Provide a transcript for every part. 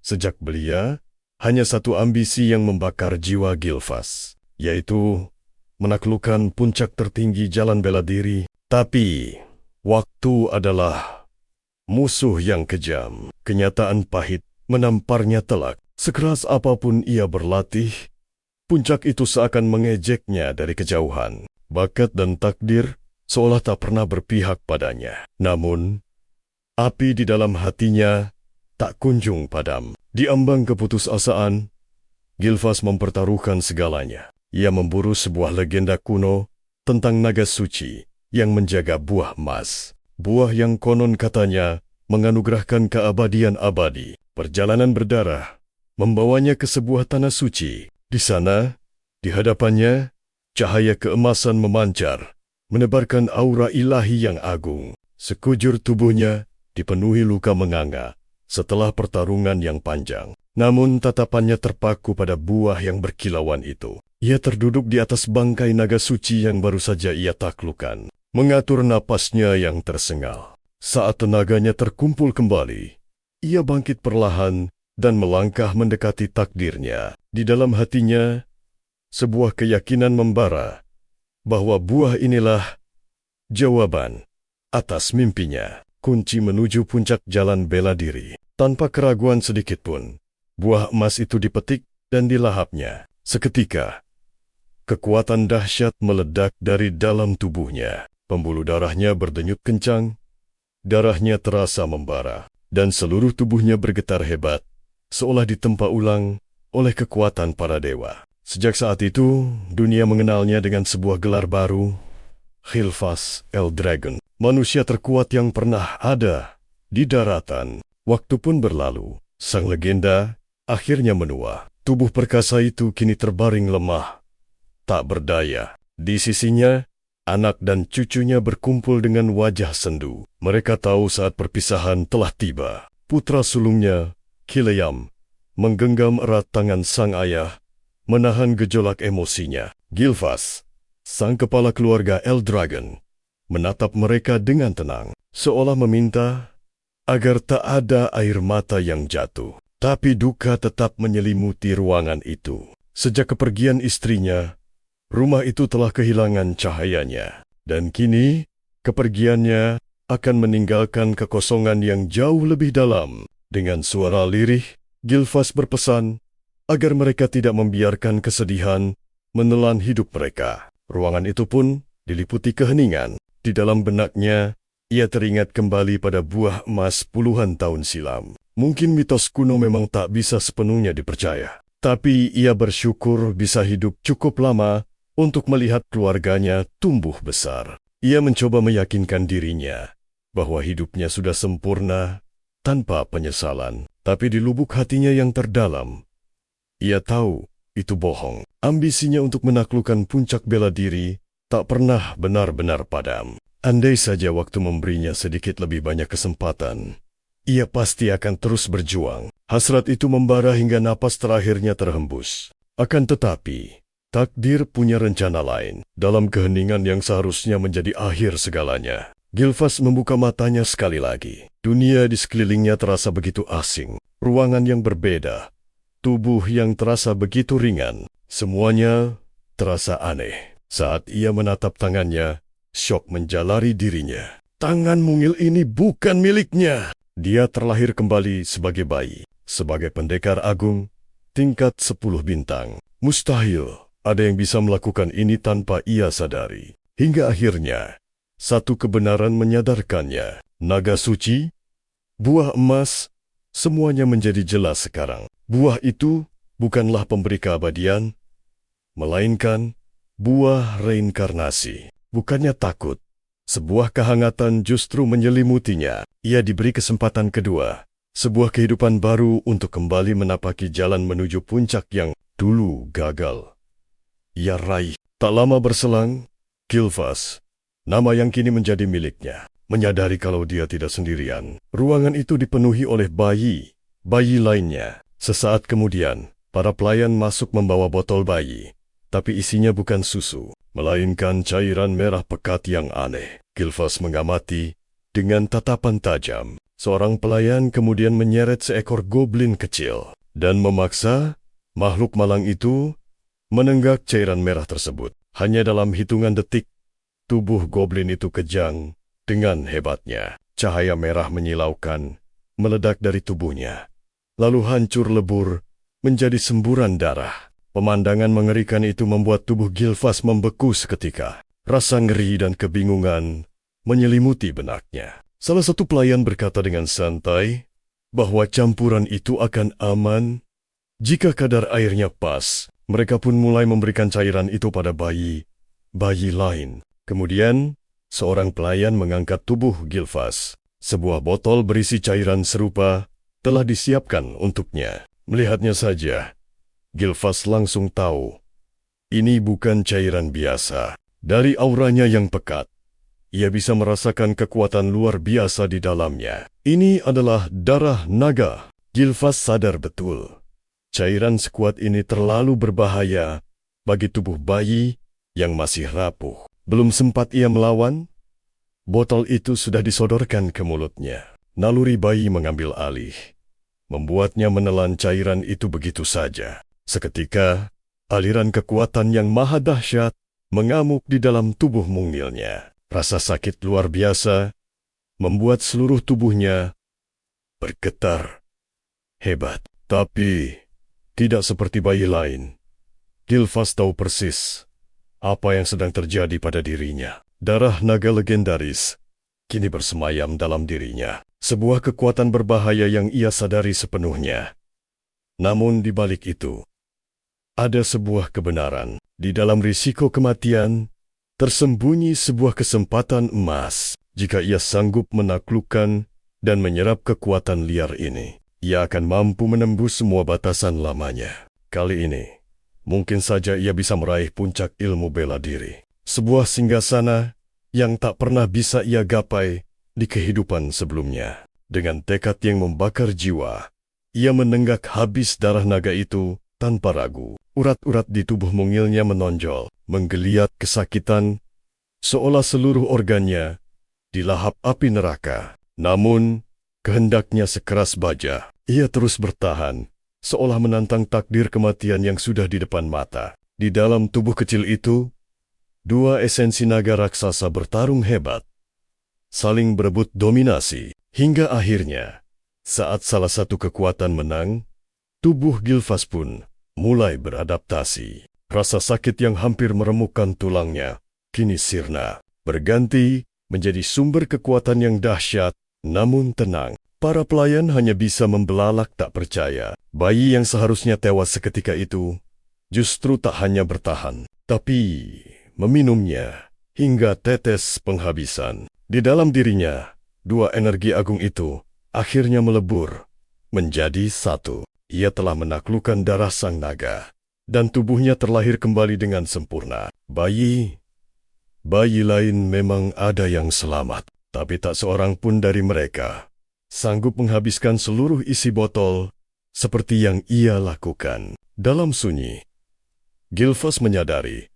Sejak belia, hanya satu ambisi yang membakar jiwa Gilvas, yaitu menaklukkan puncak tertinggi jalan bela diri. Tapi, waktu adalah musuh yang kejam. Kenyataan pahit menamparnya telak. Sekeras apapun ia berlatih, puncak itu seakan mengejeknya dari kejauhan. Bakat dan takdir seolah tak pernah berpihak padanya. Namun, api di dalam hatinya tak kunjung padam. Di ambang keputusasaan, Gilvas mempertaruhkan segalanya. Ia memburu sebuah legenda kuno tentang naga suci yang menjaga buah emas. Buah yang konon katanya menganugerahkan keabadian abadi. Perjalanan berdarah membawanya ke sebuah tanah suci. Di sana, di hadapannya, cahaya keemasan memancar, menebarkan aura ilahi yang agung. Sekujur tubuhnya dipenuhi luka menganga setelah pertarungan yang panjang. Namun tatapannya terpaku pada buah yang berkilauan itu. Ia terduduk di atas bangkai naga suci yang baru saja ia taklukkan, mengatur napasnya yang tersengal. Saat tenaganya terkumpul kembali, ia bangkit perlahan dan melangkah mendekati takdirnya. Di dalam hatinya, sebuah keyakinan membara bahwa buah inilah jawaban atas mimpinya, kunci menuju puncak jalan bela diri. Tanpa keraguan sedikitpun, buah emas itu dipetik dan dilahapnya. Seketika, kekuatan dahsyat meledak dari dalam tubuhnya. Pembuluh darahnya berdenyut kencang, darahnya terasa membara, dan seluruh tubuhnya bergetar hebat, seolah ditempa ulang oleh kekuatan para dewa. Sejak saat itu, dunia mengenalnya dengan sebuah gelar baru, Gilvas Eldragon, manusia terkuat yang pernah ada di daratan. Waktu pun berlalu, sang legenda akhirnya menua. Tubuh perkasa itu kini terbaring lemah, tak berdaya. Di sisinya, anak dan cucunya berkumpul dengan wajah sendu. Mereka tahu saat perpisahan telah tiba. Putra sulungnya, Kileyam, menggenggam erat tangan sang ayah, menahan gejolak emosinya. Gilvas, sang kepala keluarga Eldragon, menatap mereka dengan tenang, seolah meminta agar tak ada air mata yang jatuh. Tapi duka tetap menyelimuti ruangan itu. Sejak kepergian istrinya, rumah itu telah kehilangan cahayanya. Dan kini, kepergiannya akan meninggalkan kekosongan yang jauh lebih dalam. Dengan suara lirih, Gilvas berpesan agar mereka tidak membiarkan kesedihan menelan hidup mereka. Ruangan itu pun diliputi keheningan. Di dalam benaknya, ia teringat kembali pada buah emas puluhan tahun silam. Mungkin mitos kuno memang tak bisa sepenuhnya dipercaya. Tapi ia bersyukur bisa hidup cukup lama untuk melihat keluarganya tumbuh besar. Ia mencoba meyakinkan dirinya bahwa hidupnya sudah sempurna tanpa penyesalan. Tapi di lubuk hatinya yang terdalam, ia tahu itu bohong. Ambisinya untuk menaklukkan puncak bela diri tak pernah benar-benar padam. Andai saja waktu memberinya sedikit lebih banyak kesempatan, ia pasti akan terus berjuang. Hasrat itu membara hingga napas terakhirnya terhembus. Akan tetapi, takdir punya rencana lain. Dalam keheningan yang seharusnya menjadi akhir segalanya, Gilvas membuka matanya sekali lagi. Dunia di sekelilingnya terasa begitu asing. Ruangan yang berbeda, tubuh yang terasa begitu ringan. Semuanya terasa aneh. Saat ia menatap tangannya, syok menjalari dirinya. Tangan mungil ini bukan miliknya. Dia terlahir kembali sebagai bayi, sebagai pendekar agung, tingkat 10 bintang. Mustahil ada yang bisa melakukan ini tanpa ia sadari. Hingga akhirnya, satu kebenaran menyadarkannya. Naga suci, buah emas, semuanya menjadi jelas sekarang. Buah itu bukanlah pemberi keabadian, melainkan buah reinkarnasi. Bukannya takut, sebuah kehangatan justru menyelimutinya. Ia diberi kesempatan kedua, sebuah kehidupan baru untuk kembali menapaki jalan menuju puncak yang dulu gagal ia raih. Tak lama berselang, Gilvas, nama yang kini menjadi miliknya, menyadari kalau dia tidak sendirian. Ruangan itu dipenuhi oleh bayi lainnya. Sesaat kemudian, para pelayan masuk membawa botol bayi, tapi isinya bukan susu, melainkan cairan merah pekat yang aneh. Gilvas mengamati dengan tatapan tajam. Seorang pelayan kemudian menyeret seekor goblin kecil dan memaksa makhluk malang itu menenggak cairan merah tersebut. Hanya dalam hitungan detik, tubuh goblin itu kejang dengan hebatnya. Cahaya merah menyilaukan, meledak dari tubuhnya, lalu hancur lebur menjadi semburan darah. Pemandangan mengerikan itu membuat tubuh Gilvas membeku seketika. Rasa ngeri dan kebingungan menyelimuti benaknya. Salah satu pelayan berkata dengan santai bahwa campuran itu akan aman jika kadar airnya pas. Mereka pun mulai memberikan cairan itu pada bayi lain. Kemudian, seorang pelayan mengangkat tubuh Gilvas. Sebuah botol berisi cairan serupa telah disiapkan untuknya. Melihatnya saja, Gilvas langsung tahu ini bukan cairan biasa. Dari auranya yang pekat, ia bisa merasakan kekuatan luar biasa di dalamnya. Ini adalah darah naga. Gilvas sadar betul. Cairan sekuat ini terlalu berbahaya bagi tubuh bayi yang masih rapuh. Belum sempat ia melawan, botol itu sudah disodorkan ke mulutnya. Naluri bayi mengambil alih, membuatnya menelan cairan itu begitu saja. Seketika, aliran kekuatan yang maha dahsyat mengamuk di dalam tubuh mungilnya. Rasa sakit luar biasa membuat seluruh tubuhnya bergetar hebat. Tapi, tidak seperti bayi lain. Gilvas tahu persis apa yang sedang terjadi pada dirinya. Darah naga legendaris kini bersemayam dalam dirinya. Sebuah kekuatan berbahaya yang ia sadari sepenuhnya. Namun di balik itu, ada sebuah kebenaran. Di dalam risiko kematian, tersembunyi sebuah kesempatan emas. Jika ia sanggup menaklukkan dan menyerap kekuatan liar ini, ia akan mampu menembus semua batasan lamanya. Kali ini, mungkin saja ia bisa meraih puncak ilmu bela diri. Sebuah singgasana yang tak pernah bisa ia gapai di kehidupan sebelumnya. Dengan tekad yang membakar jiwa, ia menenggak habis darah naga itu tanpa ragu. Urat-urat di tubuh mungilnya menonjol, menggeliat kesakitan, seolah seluruh organnya dilahap api neraka. Namun, kehendaknya sekeras baja. Ia terus bertahan, seolah menantang takdir kematian yang sudah di depan mata. Di dalam tubuh kecil itu, dua esensi naga raksasa bertarung hebat, saling berebut dominasi, hingga akhirnya, saat salah satu kekuatan menang, tubuh Gilvas pun mulai beradaptasi. Rasa sakit yang hampir meremukkan tulangnya kini sirna, berganti menjadi sumber kekuatan yang dahsyat. Namun tenang, para pelayan hanya bisa membelalak tak percaya. Bayi yang seharusnya tewas seketika itu justru tak hanya bertahan, tapi meminumnya hingga tetes penghabisan. Di dalam dirinya, dua energi agung itu akhirnya melebur menjadi satu. Ia telah menaklukkan darah sang naga, dan tubuhnya terlahir kembali dengan sempurna. Bayi lain memang ada yang selamat, tapi tak seorang pun dari mereka sanggup menghabiskan seluruh isi botol seperti yang ia lakukan. Dalam sunyi, Gilvas menyadari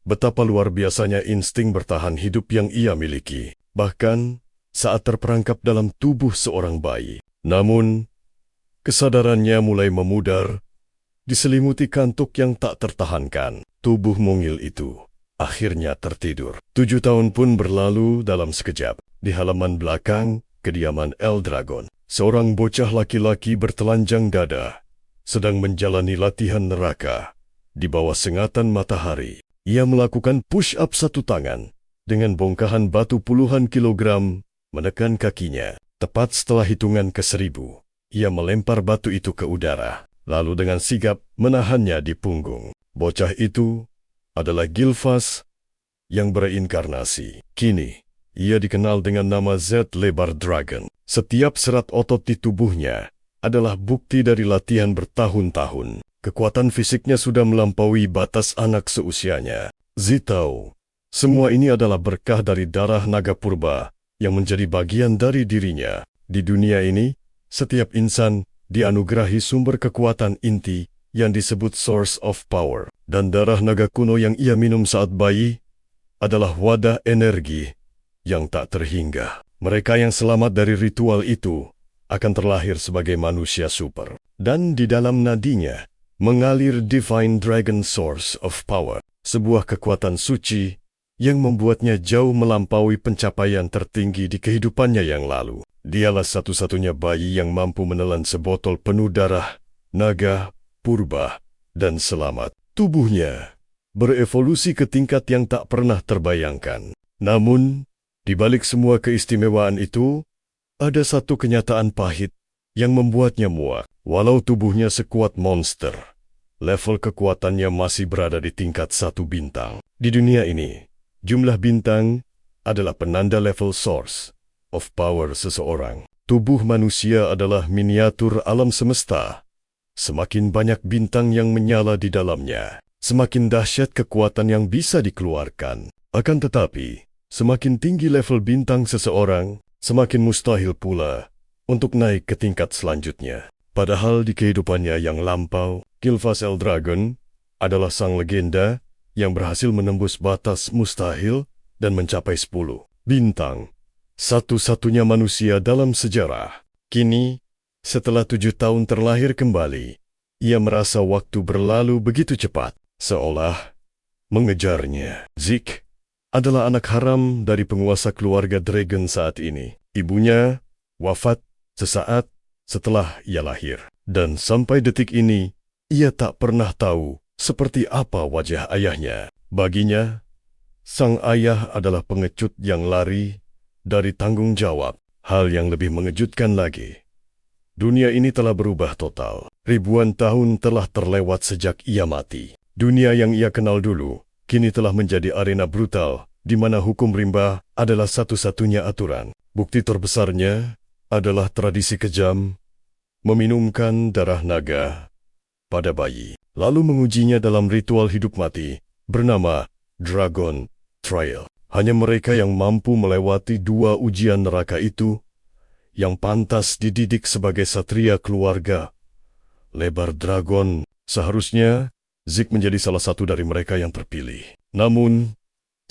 betapa luar biasanya insting bertahan hidup yang ia miliki, bahkan saat terperangkap dalam tubuh seorang bayi. Namun, kesadarannya mulai memudar, diselimuti kantuk yang tak tertahankan. Tubuh mungil itu akhirnya tertidur. 7 tahun pun berlalu dalam sekejap. Di halaman belakang kediaman Eldragon, seorang bocah laki-laki bertelanjang dada sedang menjalani latihan neraka. Di bawah sengatan matahari, ia melakukan push-up satu tangan dengan bongkahan batu puluhan kilogram menekan kakinya. Tepat setelah hitungan ke 1000, ia melempar batu itu ke udara, lalu dengan sigap menahannya di punggung. Bocah itu adalah Gilvas yang bereinkarnasi. Kini, ia dikenal dengan nama Z Lebar Dragon. Setiap serat otot di tubuhnya adalah bukti dari latihan bertahun-tahun. Kekuatan fisiknya sudah melampaui batas anak seusianya. Z tahu, semua ini adalah berkah dari darah naga purba yang menjadi bagian dari dirinya. Di dunia ini, setiap insan dianugerahi sumber kekuatan inti yang disebut Source of Power. Dan darah naga kuno yang ia minum saat bayi adalah wadah energi yang tak terhingga. Mereka yang selamat dari ritual itu akan terlahir sebagai manusia super. Dan di dalam nadinya mengalir Divine Dragon Source of Power, sebuah kekuatan suci yang membuatnya jauh melampaui pencapaian tertinggi di kehidupannya yang lalu. Dialah satu-satunya bayi yang mampu menelan sebotol penuh darah, naga, purba, dan selamat. Tubuhnya berevolusi ke tingkat yang tak pernah terbayangkan. Namun, di balik semua keistimewaan itu, ada satu kenyataan pahit yang membuatnya muak. Walau tubuhnya sekuat monster, level kekuatannya masih berada di tingkat 1 bintang. Di dunia ini, jumlah bintang adalah penanda level source of power seseorang. Tubuh manusia adalah miniatur alam semesta. Semakin banyak bintang yang menyala di dalamnya, semakin dahsyat kekuatan yang bisa dikeluarkan. Akan tetapi, semakin tinggi level bintang seseorang, semakin mustahil pula untuk naik ke tingkat selanjutnya. Padahal di kehidupannya yang lampau, Gilfas Eldragon adalah sang legenda yang berhasil menembus batas mustahil dan mencapai 10 bintang. Satu-satunya manusia dalam sejarah. Kini, setelah 7 tahun terlahir kembali, ia merasa waktu berlalu begitu cepat, seolah mengejarnya. Zik adalah anak haram dari penguasa keluarga Dragon saat ini. Ibunya wafat sesaat setelah ia lahir. Dan sampai detik ini, ia tak pernah tahu seperti apa wajah ayahnya. Baginya, sang ayah adalah pengecut yang lari dari tanggung jawab. Hal yang lebih mengejutkan lagi, dunia ini telah berubah total. Ribuan tahun telah terlewat sejak ia mati. Dunia yang ia kenal dulu, kini telah menjadi arena brutal, di mana hukum rimba adalah satu-satunya aturan. Bukti terbesarnya adalah tradisi kejam, meminumkan darah naga pada bayi, lalu mengujinya dalam ritual hidup mati, bernama Dragon Trial. Hanya mereka yang mampu melewati 2 ujian neraka itu, yang pantas dididik sebagai satria keluarga lebar dragon. Seharusnya, Zik menjadi salah satu dari mereka yang terpilih. Namun,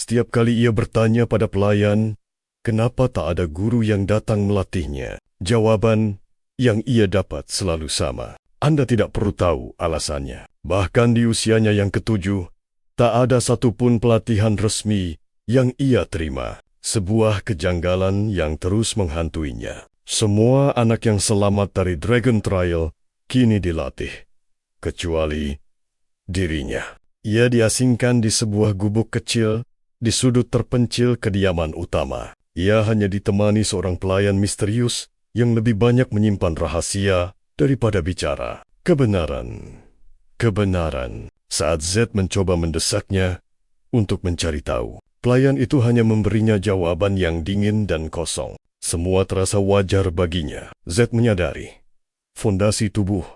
setiap kali ia bertanya pada pelayan, kenapa tak ada guru yang datang melatihnya? Jawaban yang ia dapat selalu sama. Anda tidak perlu tahu alasannya. Bahkan di usianya yang ke-7, tak ada satupun pelatihan resmi yang ia terima. Sebuah kejanggalan yang terus menghantuinya. Semua anak yang selamat dari Dragon Trial kini dilatih, kecuali dirinya. Ia diasingkan di sebuah gubuk kecil di sudut terpencil kediaman utama. Ia hanya ditemani seorang pelayan misterius yang lebih banyak menyimpan rahasia daripada bicara. Kebenaran. Saat Z mencoba mendesaknya untuk mencari tahu, pelayan itu hanya memberinya jawaban yang dingin dan kosong. Semua terasa wajar baginya. Z menyadari, fondasi tubuh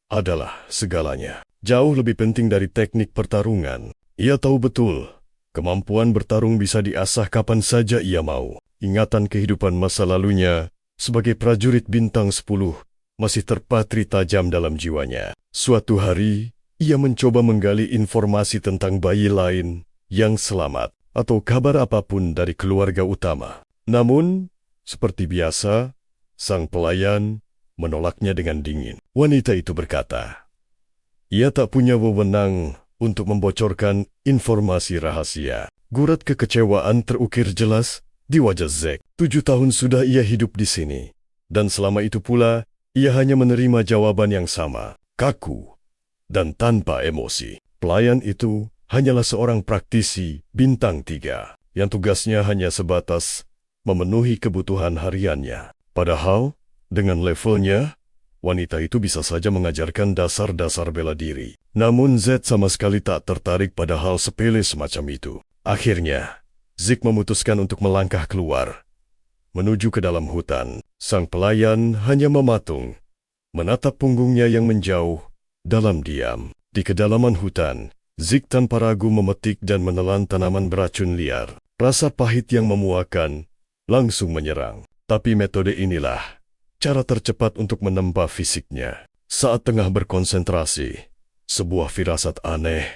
adalah segalanya. Jauh lebih penting dari teknik pertarungan. Ia tahu betul, kemampuan bertarung bisa diasah kapan saja ia mau. Ingatan kehidupan masa lalunya sebagai prajurit bintang 10 masih terpatri tajam dalam jiwanya. Suatu hari, ia mencoba menggali informasi tentang bayi lain yang selamat atau kabar apapun dari keluarga utama. Namun, seperti biasa, sang pelayan menolaknya dengan dingin. Wanita itu berkata, ia tak punya wewenang untuk membocorkan informasi rahasia. Gurat kekecewaan terukir jelas di wajah Zek. 7 tahun sudah ia hidup di sini, dan selama itu pula, ia hanya menerima jawaban yang sama, kaku dan tanpa emosi. Pelayan itu hanyalah seorang praktisi bintang 3, yang tugasnya hanya sebatas memenuhi kebutuhan hariannya. Padahal, dengan levelnya, wanita itu bisa saja mengajarkan dasar-dasar bela diri. Namun Z sama sekali tak tertarik pada hal sepele semacam itu. Akhirnya, Zik memutuskan untuk melangkah keluar, menuju ke dalam hutan. Sang pelayan hanya mematung, menatap punggungnya yang menjauh dalam diam. Di kedalaman hutan, Zik tanpa ragu memetik dan menelan tanaman beracun liar. Rasa pahit yang memuakkan langsung menyerang. Tapi metode inilah cara tercepat untuk menempa fisiknya. Saat tengah berkonsentrasi, sebuah firasat aneh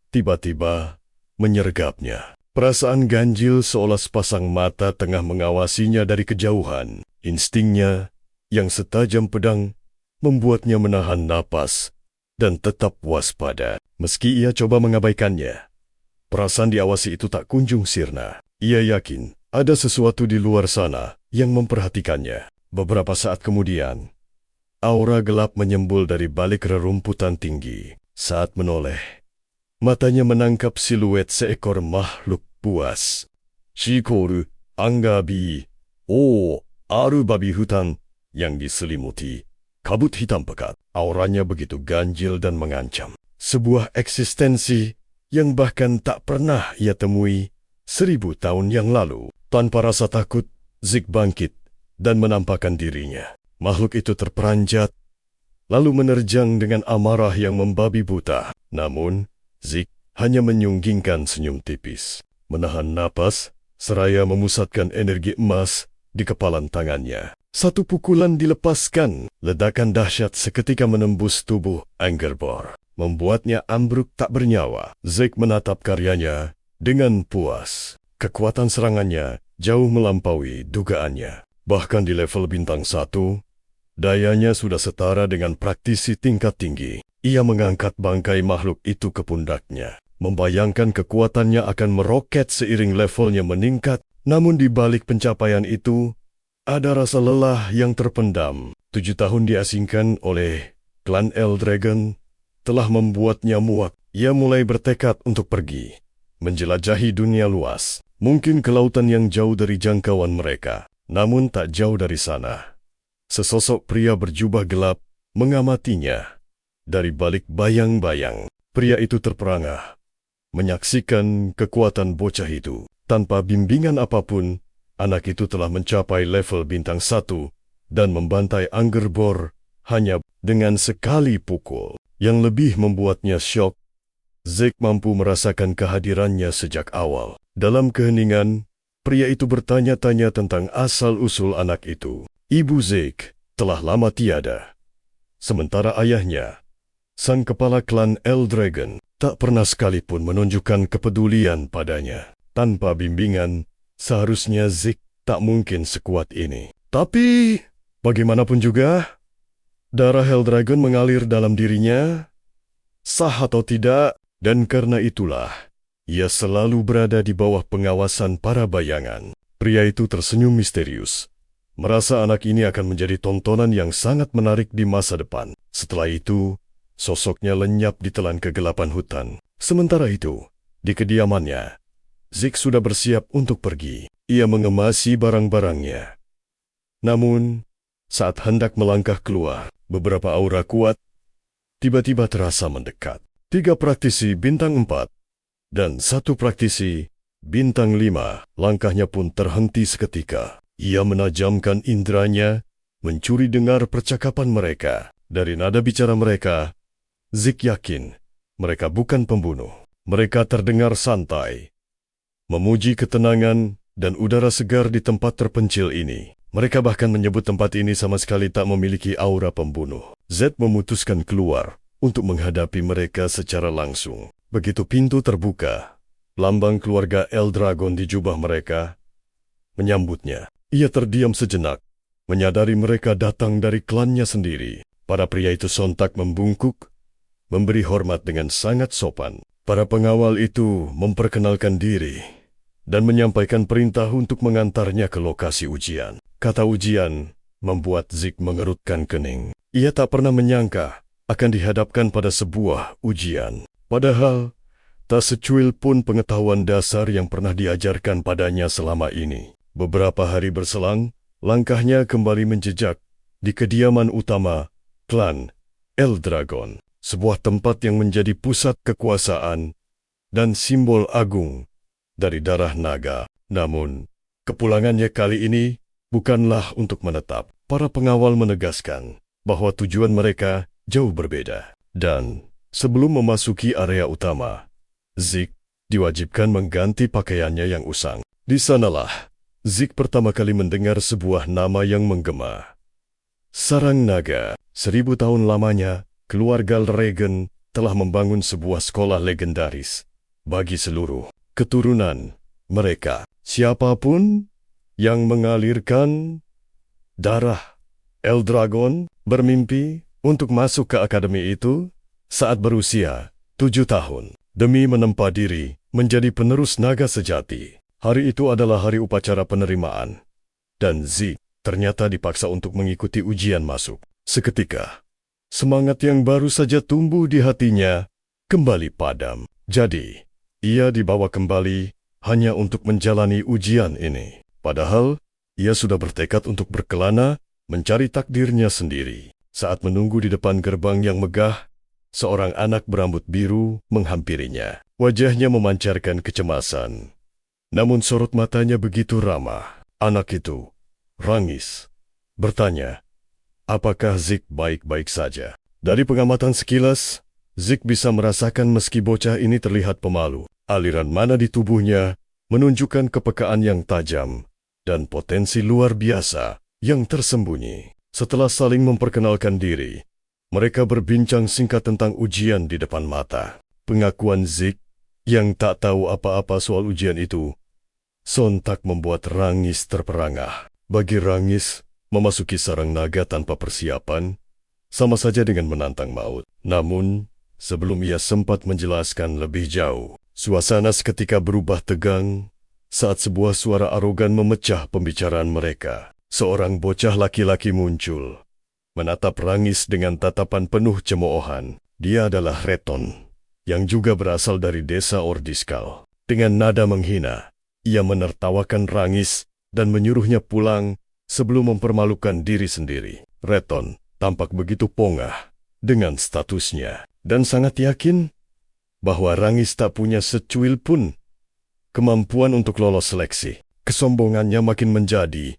tiba-tiba menyergapnya. Perasaan ganjil seolah sepasang mata tengah mengawasinya dari kejauhan. Instingnya yang setajam pedang membuatnya menahan napas dan tetap waspada. Meski ia coba mengabaikannya, perasaan diawasi itu tak kunjung sirna. Ia yakin ada sesuatu di luar sana yang memperhatikannya. Beberapa saat kemudian, aura gelap menyembul dari balik rerumputan tinggi. Saat menoleh, matanya menangkap siluet seekor makhluk buas. Shikoru, Anggabi, aru babi hutan yang diselimuti kabut hitam pekat. Auranya begitu ganjil dan mengancam. Sebuah eksistensi yang bahkan tak pernah ia temui 1000 tahun yang lalu. Tanpa rasa takut, Zik bangkit dan menampakkan dirinya. Makhluk itu terperanjat, lalu menerjang dengan amarah yang membabi buta. Namun, Zik hanya menyunggingkan senyum tipis, menahan napas, seraya memusatkan energi emas di kepalan tangannya. Satu pukulan dilepaskan, ledakan dahsyat seketika menembus tubuh Angerbor, membuatnya ambruk tak bernyawa. Zik menatap karyanya dengan puas. Kekuatan serangannya jauh melampaui dugaannya. Bahkan di level bintang 1, dayanya sudah setara dengan praktisi tingkat tinggi. Ia mengangkat bangkai makhluk itu ke pundaknya, membayangkan kekuatannya akan meroket seiring levelnya meningkat. Namun di balik pencapaian itu, ada rasa lelah yang terpendam. 7 tahun diasingkan oleh klan Eldragon telah membuatnya muak. Ia mulai bertekad untuk pergi, menjelajahi dunia luas, mungkin ke lautan yang jauh dari jangkauan mereka. Namun tak jauh dari sana, sesosok pria berjubah gelap mengamatinya dari balik bayang-bayang. Pria itu terperangah, menyaksikan kekuatan bocah itu. Tanpa bimbingan apapun, anak itu telah mencapai level bintang 1 dan membantai Angerbor hanya dengan sekali pukul. Yang lebih membuatnya syok, Zik mampu merasakan kehadirannya sejak awal. Dalam keheningan, pria itu bertanya-tanya tentang asal-usul anak itu. Ibu Zik telah lama tiada, sementara ayahnya, sang kepala klan Eldragon, tak pernah sekalipun menunjukkan kepedulian padanya. Tanpa bimbingan, seharusnya Zik tak mungkin sekuat ini. Tapi, bagaimanapun juga, darah Eldragon mengalir dalam dirinya, sah atau tidak, dan karena itulah, ia selalu berada di bawah pengawasan para bayangan. Pria itu tersenyum misterius, merasa anak ini akan menjadi tontonan yang sangat menarik di masa depan. Setelah itu, sosoknya lenyap di telan kegelapan hutan. Sementara itu, di kediamannya, Zik sudah bersiap untuk pergi. Ia mengemasi barang-barangnya. Namun, saat hendak melangkah keluar, beberapa aura kuat tiba-tiba terasa mendekat. 3 praktisi bintang 4 dan 1 praktisi bintang 5. Langkahnya pun terhenti seketika. Ia menajamkan indranya, mencuri dengar percakapan mereka. Dari nada bicara mereka, Zik yakin mereka bukan pembunuh. Mereka terdengar santai, memuji ketenangan dan udara segar di tempat terpencil ini. Mereka bahkan menyebut tempat ini sama sekali tak memiliki aura pembunuh. Z memutuskan keluar untuk menghadapi mereka secara langsung. Begitu pintu terbuka, lambang keluarga Eldragon di jubah mereka menyambutnya. Ia terdiam sejenak, menyadari mereka datang dari klannya sendiri. Para pria itu sontak membungkuk, memberi hormat dengan sangat sopan. Para pengawal itu memperkenalkan diri dan menyampaikan perintah untuk mengantarnya ke lokasi ujian. Kata ujian membuat Zik mengerutkan kening. Ia tak pernah menyangka akan dihadapkan pada sebuah ujian. Padahal, tak secuil pun pengetahuan dasar yang pernah diajarkan padanya selama ini. Beberapa hari berselang, langkahnya kembali menjejak di kediaman utama klan Eldragon, sebuah tempat yang menjadi pusat kekuasaan dan simbol agung dari darah naga. Namun, kepulangannya kali ini bukanlah untuk menetap. Para pengawal menegaskan bahwa tujuan mereka jauh berbeda. Dan sebelum memasuki area utama, Zik diwajibkan mengganti pakaiannya yang usang. Di sanalah Zik pertama kali mendengar sebuah nama yang menggema. Sarang Naga. 1000 tahun lamanya, keluarga Regan telah membangun sebuah sekolah legendaris bagi seluruh keturunan mereka. Siapapun yang mengalirkan darah Eldragon bermimpi untuk masuk ke akademi itu saat berusia 7 tahun demi menempa diri menjadi penerus naga sejati. Hari itu adalah hari upacara penerimaan, dan Zeke ternyata dipaksa untuk mengikuti ujian masuk. Seketika, semangat yang baru saja tumbuh di hatinya kembali padam. Jadi, ia dibawa kembali hanya untuk menjalani ujian ini. Padahal, ia sudah bertekad untuk berkelana mencari takdirnya sendiri. Saat menunggu di depan gerbang yang megah, seorang anak berambut biru menghampirinya. Wajahnya memancarkan kecemasan. Namun sorot matanya begitu ramah. Anak itu, Rangis, bertanya, apakah Zeke baik-baik saja? Dari pengamatan sekilas, Zeke bisa merasakan meski bocah ini terlihat pemalu. Aliran mana di tubuhnya menunjukkan kepekaan yang tajam dan potensi luar biasa yang tersembunyi. Setelah saling memperkenalkan diri, mereka berbincang singkat tentang ujian di depan mata. Pengakuan Zeke yang tak tahu apa-apa soal ujian itu sontak membuat Rangis terperangah. Bagi Rangis, memasuki sarang naga tanpa persiapan sama saja dengan menantang maut. Namun, sebelum ia sempat menjelaskan lebih jauh, suasana seketika berubah tegang saat sebuah suara arogan memecah pembicaraan mereka. Seorang bocah laki-laki muncul, menatap Rangis dengan tatapan penuh cemoohan. Dia adalah Reton, yang juga berasal dari desa Ordiskal. Dengan nada menghina, ia menertawakan Rangis dan menyuruhnya pulang sebelum mempermalukan diri sendiri. Reton tampak begitu pongah dengan statusnya dan sangat yakin bahwa Rangis tak punya secuil pun kemampuan untuk lolos seleksi. Kesombongannya makin menjadi.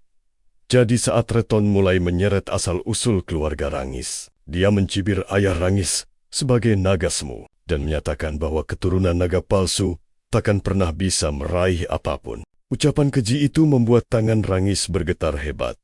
Jadi saat Reton mulai menyeret asal-usul keluarga Rangis, dia mencibir ayah Rangis sebagai naga semu dan menyatakan bahwa keturunan naga palsu takkan pernah bisa meraih apapun. Ucapan keji itu membuat tangan Rangis bergetar hebat.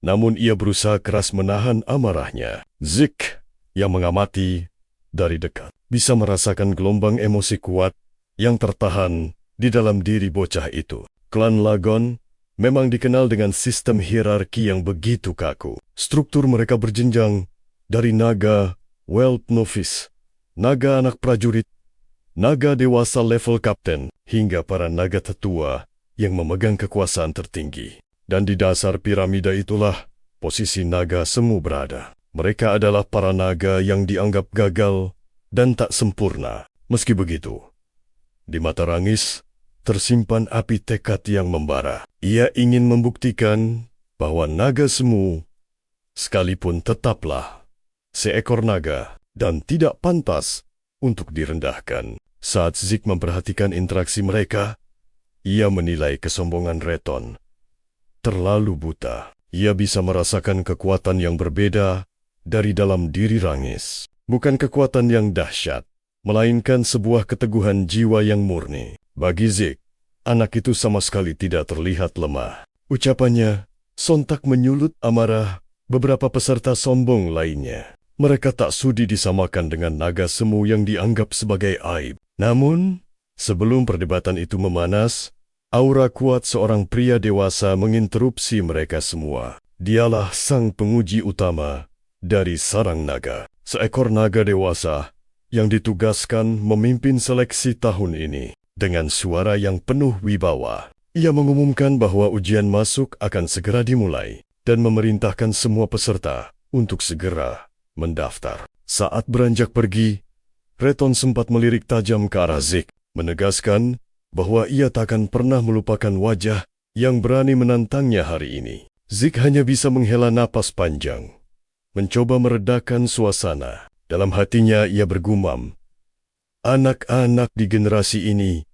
Namun ia berusaha keras menahan amarahnya. Zeke yang mengamati dari dekat bisa merasakan gelombang emosi kuat yang tertahan di dalam diri bocah itu. Klan Lagon memang dikenal dengan sistem hierarki yang begitu kaku. Struktur mereka berjenjang dari naga Whelp Novice, naga anak prajurit, naga dewasa level kapten, hingga para naga tetua yang memegang kekuasaan tertinggi. Dan di dasar piramida itulah posisi naga semu berada. Mereka adalah para naga yang dianggap gagal dan tak sempurna. Meski begitu, di mata Rangis tersimpan api tekad yang membara. Ia ingin membuktikan bahwa naga semu sekalipun tetaplah seekor naga dan tidak pantas untuk direndahkan. Saat Zeke memperhatikan interaksi mereka, ia menilai kesombongan Reton terlalu buta. Ia bisa merasakan kekuatan yang berbeda dari dalam diri Rangis. Bukan kekuatan yang dahsyat, melainkan sebuah keteguhan jiwa yang murni. Bagi Zeke, anak itu sama sekali tidak terlihat lemah. Ucapannya sontak menyulut amarah beberapa peserta sombong lainnya. Mereka tak sudi disamakan dengan naga semu yang dianggap sebagai aib. Namun, sebelum perdebatan itu memanas, aura kuat seorang pria dewasa menginterupsi mereka semua. Dialah sang penguji utama dari sarang naga. Seekor naga dewasa yang ditugaskan memimpin seleksi tahun ini. Dengan suara yang penuh wibawa, ia mengumumkan bahwa ujian masuk akan segera dimulai dan memerintahkan semua peserta untuk segera mendaftar. Saat beranjak pergi, Reton sempat melirik tajam ke arah Zeke, menegaskan bahwa ia takkan pernah melupakan wajah yang berani menantangnya hari ini. Zeke hanya bisa menghela napas panjang, mencoba meredakan suasana. Dalam hatinya ia bergumam, anak-anak di generasi ini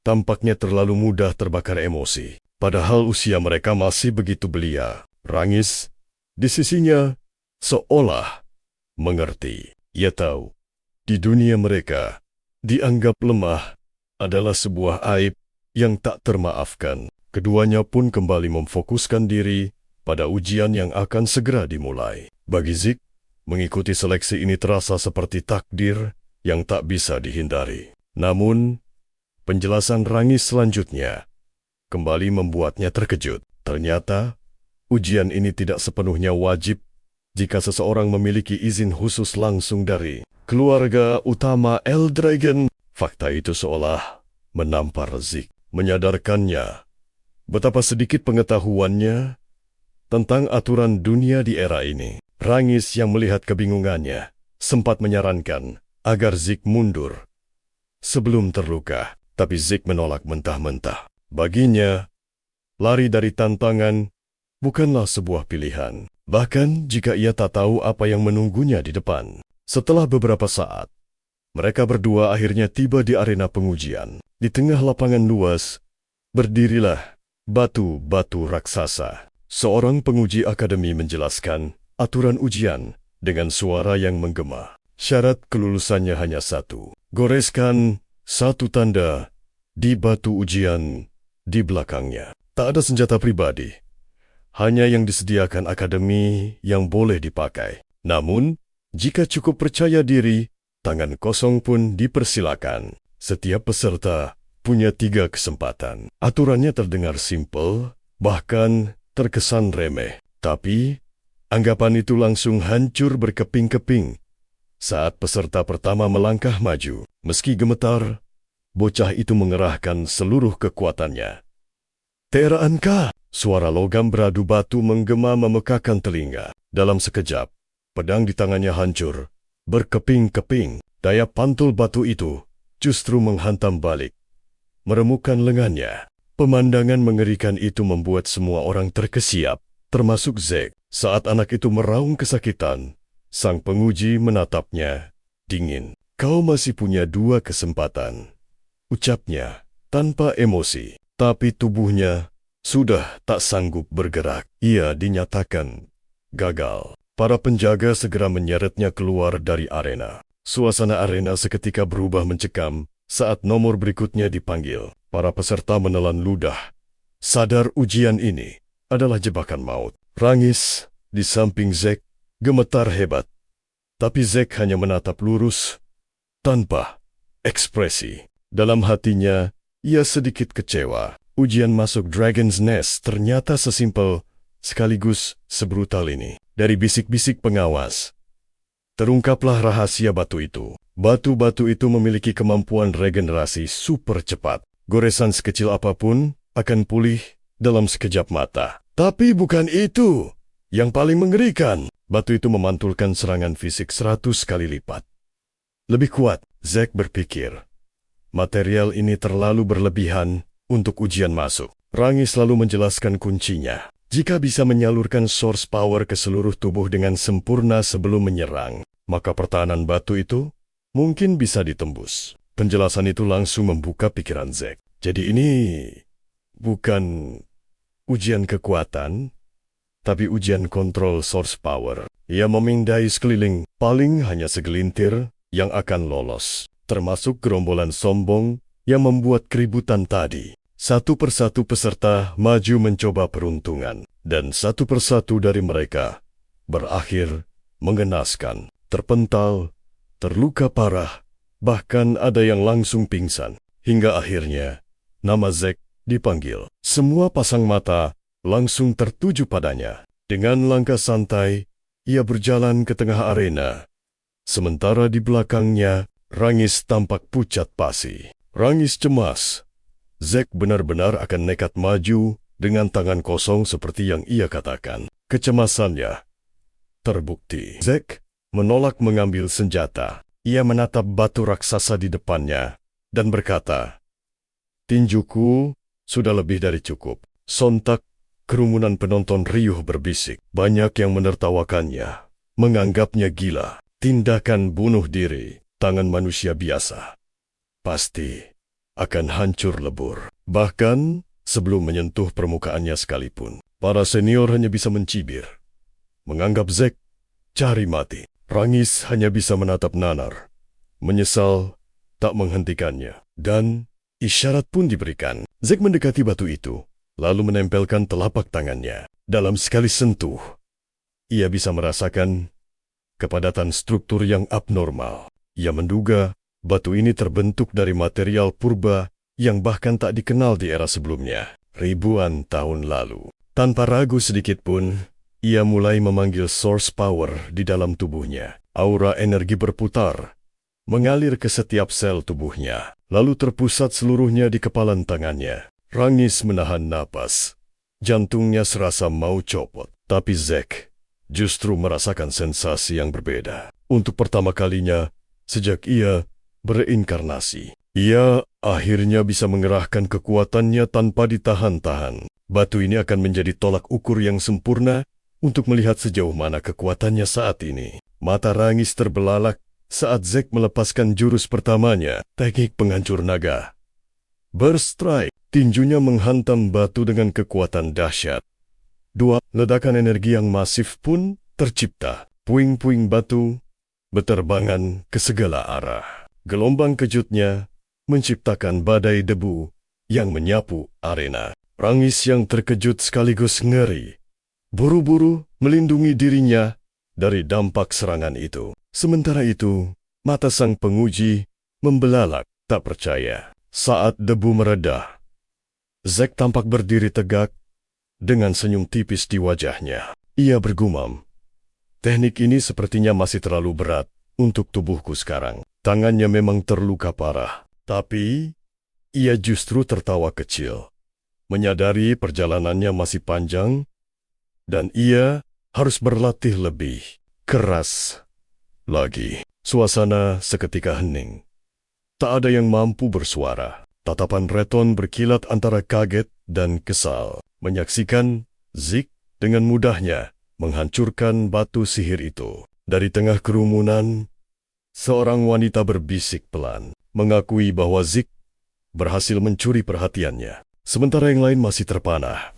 tampaknya terlalu mudah terbakar emosi, padahal usia mereka masih begitu belia. Rangis, di sisinya, seolah mengerti. Ia tahu, di dunia mereka, dianggap lemah adalah sebuah aib yang tak termaafkan. Keduanya pun kembali memfokuskan diri pada ujian yang akan segera dimulai. Bagi Zeke, mengikuti seleksi ini terasa seperti takdir yang tak bisa dihindari. Namun, Penjelasan Rangis selanjutnya kembali membuatnya terkejut. Ternyata, ujian ini tidak sepenuhnya wajib jika seseorang memiliki izin khusus langsung dari keluarga utama Eldragon. Fakta itu seolah menampar Zeke, menyadarkannya betapa sedikit pengetahuannya tentang aturan dunia di era ini. Rangis yang melihat kebingungannya sempat menyarankan agar Zeke mundur sebelum terluka, tapi Zeke menolak mentah-mentah. Baginya, lari dari tantangan bukanlah sebuah pilihan, bahkan jika ia tak tahu apa yang menunggunya di depan. Setelah beberapa saat, mereka berdua akhirnya tiba di arena pengujian. Di tengah lapangan luas, berdirilah batu-batu raksasa. Seorang penguji akademi menjelaskan aturan ujian dengan suara yang menggema. Syarat kelulusannya hanya satu. Goreskan satu tanda di batu ujian di belakangnya. Tak ada senjata pribadi. Hanya yang disediakan akademi yang boleh dipakai. Namun, jika cukup percaya diri, tangan kosong pun dipersilakan. Setiap peserta punya 3 kesempatan. Aturannya terdengar simpel, bahkan terkesan remeh. Tapi, anggapan itu langsung hancur berkeping-keping saat peserta pertama melangkah maju. Meski gemetar, bocah itu mengerahkan seluruh kekuatannya. "Teraankah?" Suara logam beradu batu menggema memekakan telinga. Dalam sekejap, pedang di tangannya hancur, berkeping-keping. Daya pantul batu itu justru menghantam balik, meremukkan lengannya. Pemandangan mengerikan itu membuat semua orang terkesiap, termasuk Zeke. Saat anak itu meraung kesakitan, sang penguji menatapnya dingin. "Kau masih punya 2 kesempatan," ucapnya tanpa emosi. Tapi tubuhnya sudah tak sanggup bergerak. Ia dinyatakan gagal. Para penjaga segera menyeretnya keluar dari arena. Suasana arena seketika berubah mencekam saat nomor berikutnya dipanggil. Para peserta menelan ludah, sadar ujian ini adalah jebakan maut. Rangis di samping Zeke gemetar hebat. Tapi Zeke hanya menatap lurus, tanpa ekspresi. Dalam hatinya, ia sedikit kecewa. Ujian masuk Dragon's Nest ternyata sesimpel sekaligus sebrutal ini. Dari bisik-bisik pengawas, terungkaplah rahasia batu itu. Batu-batu itu memiliki kemampuan regenerasi super cepat. Goresan sekecil apapun akan pulih dalam sekejap mata. Tapi bukan itu yang paling mengerikan. Batu itu memantulkan serangan fisik 100 kali lipat. Lebih kuat, Zeke berpikir. Material ini terlalu berlebihan untuk ujian masuk. Rangis selalu menjelaskan kuncinya. Jika bisa menyalurkan source power ke seluruh tubuh dengan sempurna sebelum menyerang, maka pertahanan batu itu mungkin bisa ditembus. Penjelasan itu langsung membuka pikiran Zeke. Jadi ini bukan ujian kekuatan, tapi ujian kontrol source power. Ia memindai sekeliling, paling hanya segelintir yang akan lolos, termasuk gerombolan sombong yang membuat keributan tadi. Satu persatu peserta maju mencoba peruntungan, dan satu persatu dari mereka berakhir mengenaskan, terpental, terluka parah, bahkan ada yang langsung pingsan. Hingga akhirnya, nama Zeke dipanggil. Semua pasang mata langsung tertuju padanya. Dengan langkah santai, ia berjalan ke tengah arena. Sementara di belakangnya, Rangis tampak pucat pasi. Rangis cemas. Zeke benar-benar akan nekat maju dengan tangan kosong seperti yang ia katakan. Kecemasannya terbukti. Zeke menolak mengambil senjata. Ia menatap batu raksasa di depannya dan berkata, "Tinjuku sudah lebih dari cukup." Sontak, kerumunan penonton riuh berbisik. Banyak yang menertawakannya, menganggapnya gila. Tindakan bunuh diri, tangan manusia biasa, pasti akan hancur lebur. Bahkan sebelum menyentuh permukaannya sekalipun, para senior hanya bisa mencibir, menganggap Zeke cari mati. Rangis hanya bisa menatap nanar, menyesal tak menghentikannya. Dan isyarat pun diberikan. Zeke mendekati batu itu, lalu menempelkan telapak tangannya. Dalam sekali sentuh, ia bisa merasakan kepadatan struktur yang abnormal. Ia menduga batu ini terbentuk dari material purba yang bahkan tak dikenal di era sebelumnya, ribuan tahun lalu. Tanpa ragu sedikit pun, ia mulai memanggil source power di dalam tubuhnya. Aura energi berputar, mengalir ke setiap sel tubuhnya, lalu terpusat seluruhnya di kepalan tangannya. Rangis menahan napas. Jantungnya serasa mau copot. Tapi Zack justru merasakan sensasi yang berbeda. Untuk pertama kalinya sejak ia bereinkarnasi, ia akhirnya bisa mengerahkan kekuatannya tanpa ditahan-tahan. Batu ini akan menjadi tolak ukur yang sempurna untuk melihat sejauh mana kekuatannya saat ini. Mata Rangis terbelalak saat Zack melepaskan jurus pertamanya, teknik penghancur naga. Burst Strike, tinjunya menghantam batu dengan kekuatan dahsyat. Dua ledakan energi yang masif pun tercipta. Puing-puing batu berterbangan ke segala arah. Gelombang kejutnya menciptakan badai debu yang menyapu arena. Rangis yang terkejut sekaligus ngeri, buru-buru melindungi dirinya dari dampak serangan itu. Sementara itu, mata sang penguji membelalak tak percaya. Saat debu meredah, Zack tampak berdiri tegak dengan senyum tipis di wajahnya. Ia bergumam, teknik ini sepertinya masih terlalu berat untuk tubuhku sekarang. Tangannya memang terluka parah, tapi ia justru tertawa kecil, menyadari perjalanannya masih panjang dan ia harus berlatih lebih keras lagi. Suasana seketika hening. Tak ada yang mampu bersuara. Tatapan Reton berkilat antara kaget dan kesal, menyaksikan Zik dengan mudahnya menghancurkan batu sihir itu. Dari tengah kerumunan, seorang wanita berbisik pelan, mengakui bahwa Zik berhasil mencuri perhatiannya. Sementara yang lain masih terpanah.